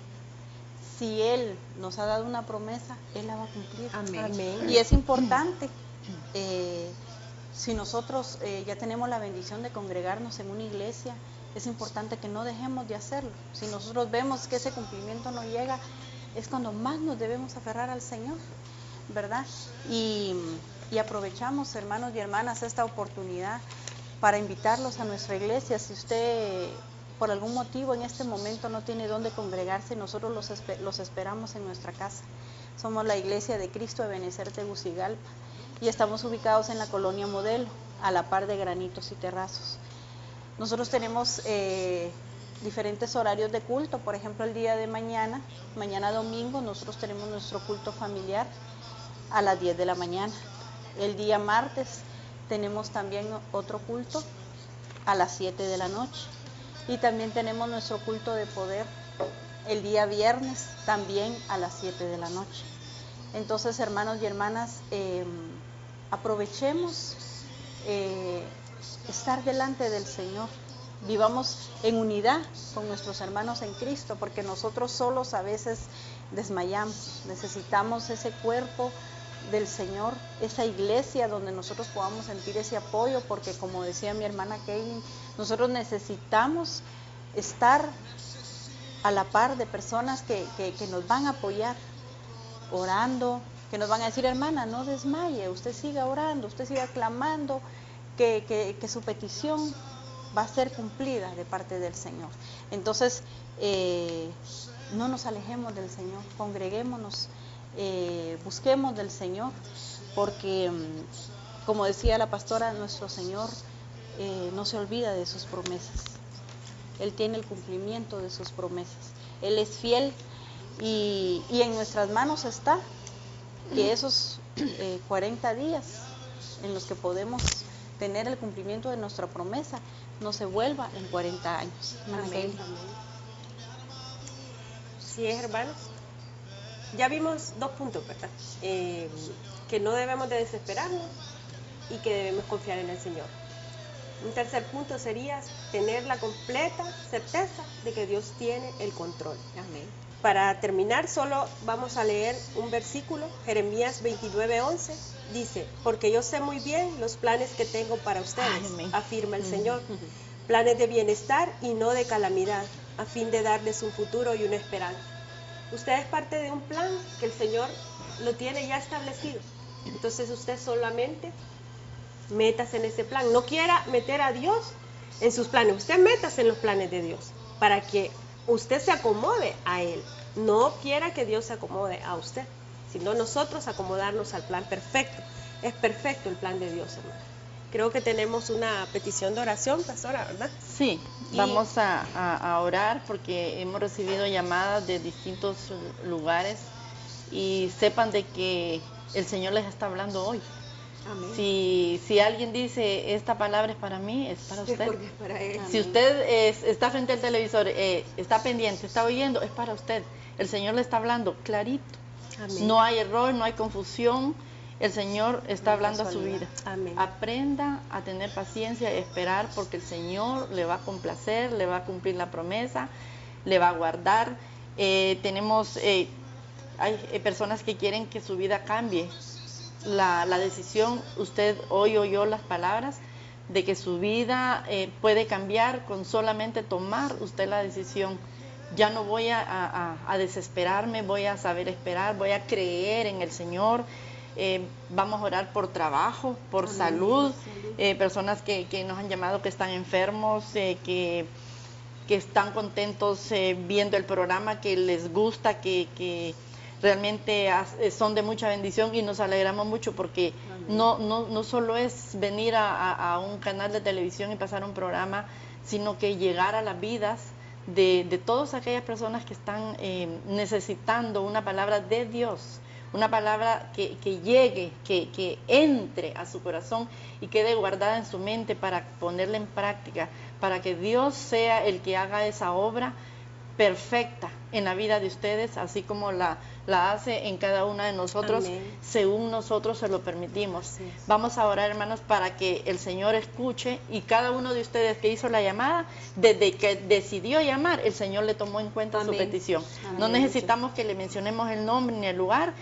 Si Él nos ha dado una promesa, Él la va a cumplir. Amén. Y es importante, si nosotros ya tenemos la bendición de congregarnos en una iglesia, es importante que no dejemos de hacerlo. Si nosotros vemos que ese cumplimiento no llega, es cuando más nos debemos aferrar al Señor, ¿verdad? Y aprovechamos, hermanos y hermanas, esta oportunidad para invitarlos a nuestra iglesia. Si usted por algún motivo en este momento no tiene dónde congregarse, nosotros los esperamos en nuestra casa. Somos la Iglesia de Cristo de Benecer Tegucigalpa y estamos ubicados en la colonia Modelo, a la par de Granitos y Terrazos. Nosotros tenemos diferentes horarios de culto. Por ejemplo, el día de mañana domingo, nosotros tenemos nuestro culto familiar a las 10 de la mañana. El día martes tenemos también otro culto a las 7 de la noche. Y también tenemos nuestro culto de poder el día viernes también a las 7 de la noche. Entonces, hermanos y hermanas, aprovechemos estar delante del Señor. Vivamos en unidad con nuestros hermanos en Cristo, porque nosotros solos a veces desmayamos. Necesitamos ese cuerpo del Señor, esa iglesia donde nosotros podamos sentir ese apoyo, porque como decía mi hermana Kaylin, nosotros necesitamos estar a la par de personas que nos van a apoyar, orando, que nos van a decir: hermana, no desmaye, usted siga orando, usted siga clamando, que su petición va a ser cumplida de parte del Señor. Entonces, no nos alejemos del Señor, congreguémonos, busquemos del Señor, porque, como decía la pastora, nuestro Señor no se olvida de sus promesas. Él tiene el cumplimiento de sus promesas. Él es fiel y en nuestras manos está que esos 40 días en los que podemos tener el cumplimiento de nuestra promesa no se vuelva en 40 años. Amén. Sí, hermanos. Ya vimos 2 puntos, ¿verdad? Que no debemos de desesperarnos y que debemos confiar en el Señor. Un tercer punto sería tener la completa certeza de que Dios tiene el control. Amén. Para terminar, solo vamos a leer un versículo, Jeremías 29:11, dice: porque yo sé muy bien los planes que tengo para ustedes, afirma el Señor, planes de bienestar y no de calamidad, a fin de darles un futuro y una esperanza. Usted es parte de un plan que el Señor lo tiene ya establecido, entonces usted solamente métase en ese plan, no quiera meter a Dios en sus planes, usted métase en los planes de Dios, para que usted se acomode a Él. No quiera que Dios se acomode a usted, sino nosotros acomodarnos al plan perfecto. Es perfecto el plan de Dios, hermano. Creo que tenemos una petición de oración, pastora, ¿verdad? Sí, vamos a orar porque hemos recibido llamadas de distintos lugares y sepan de que el Señor les está hablando hoy. Amén. Si alguien dice: esta palabra es para mí, es para usted. Porque es para Él. Si usted está frente al televisor, está pendiente, está oyendo, es para usted. El Señor le está hablando clarito. Amén. No hay error, no hay confusión. El Señor está hablando a su vida. Amén. Aprenda a tener paciencia y esperar, porque el Señor le va a complacer, le va a cumplir la promesa, le va a guardar. Hay personas que quieren que su vida cambie. La decisión, usted hoy oyó las palabras de que su vida puede cambiar con solamente tomar usted la decisión. Ya no voy a desesperarme, voy a saber esperar, voy a creer en el Señor. Vamos a orar por trabajo, por salud, personas que nos han llamado, que están enfermos, que están contentos viendo el programa, que les gusta, que realmente son de mucha bendición, y nos alegramos mucho porque no solo es venir a un canal de televisión y pasar un programa, sino que llegar a las vidas de todas aquellas personas que están necesitando una palabra de Dios, una palabra que llegue, que entre a su corazón y quede guardada en su mente para ponerla en práctica, para que Dios sea el que haga esa obra perfecta en la vida de ustedes, así como la hace en cada una de nosotros. Amén. Según nosotros se lo permitimos. Vamos a orar, hermanos, para que el Señor escuche, y cada uno de ustedes que hizo la llamada, desde que decidió llamar, el Señor le tomó en cuenta. Amén. Su petición. Amén. No necesitamos que le mencionemos el nombre ni el lugar.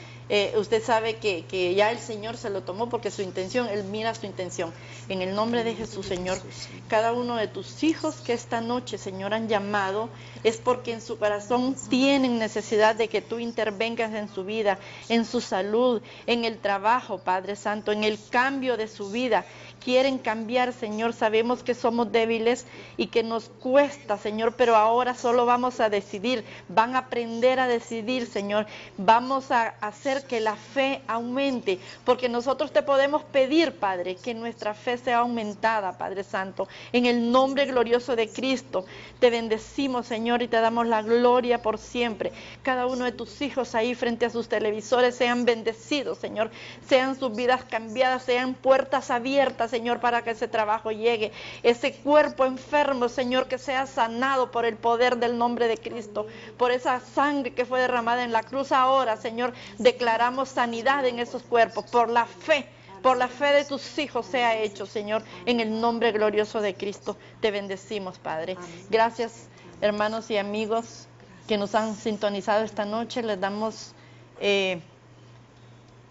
Usted sabe que ya el Señor se lo tomó, porque su intención, Él mira su intención. En el nombre de Jesús, Señor, cada uno de tus hijos que esta noche, Señor, han llamado, es porque en su corazón tienen necesidad de que tú intervengas en su vida, en su salud, en el trabajo, Padre Santo, en el cambio de su vida. Quieren cambiar, Señor, sabemos que somos débiles y que nos cuesta, Señor, pero ahora solo vamos a decidir, van a aprender a decidir, Señor. Vamos a hacer que la fe aumente, porque nosotros te podemos pedir, Padre, que nuestra fe sea aumentada, Padre Santo. En el nombre glorioso de Cristo, te bendecimos, Señor, y te damos la gloria por siempre. Cada uno de tus hijos ahí frente a sus televisores sean bendecidos, Señor, sean sus vidas cambiadas, sean puertas abiertas Señor, para que ese trabajo llegue. Ese cuerpo enfermo, Señor, que sea sanado por el poder del nombre de Cristo, por esa sangre que fue derramada en la cruz. Ahora, Señor, declaramos sanidad en esos cuerpos, por la fe de tus hijos sea hecho, Señor, en el nombre glorioso de Cristo. Te bendecimos, Padre. Gracias, hermanos y amigos que nos han sintonizado esta noche. Les damos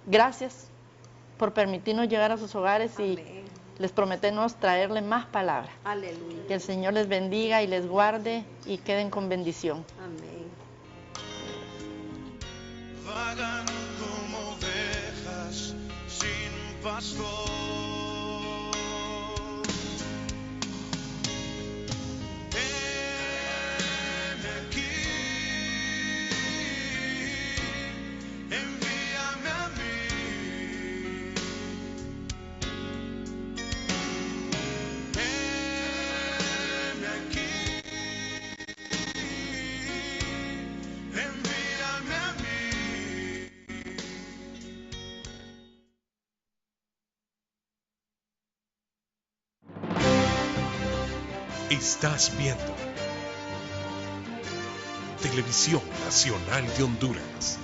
gracias por permitirnos llegar a sus hogares y les prometemos traerles más palabras. Aleluya. Que el Señor les bendiga y les guarde y queden con bendición. Amén. Vagan como ovejas sin pastor. Heme aquí, envíame a mí. Heme aquí, envíame a mí. Estás viendo Televisión Nacional de Honduras.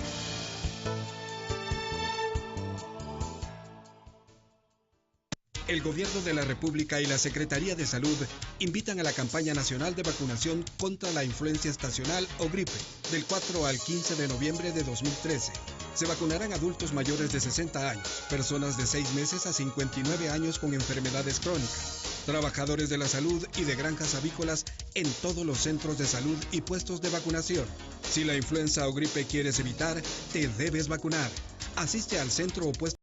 El Gobierno de la República y la Secretaría de Salud invitan a la campaña nacional de vacunación contra la influencia estacional o gripe del 4 al 15 de noviembre de 2013. Se vacunarán adultos mayores de 60 años, personas de 6 meses a 59 años con enfermedades crónicas, trabajadores de la salud y de granjas avícolas en todos los centros de salud y puestos de vacunación. Si la influenza o gripe quieres evitar, te debes vacunar. Asiste al centro o puesto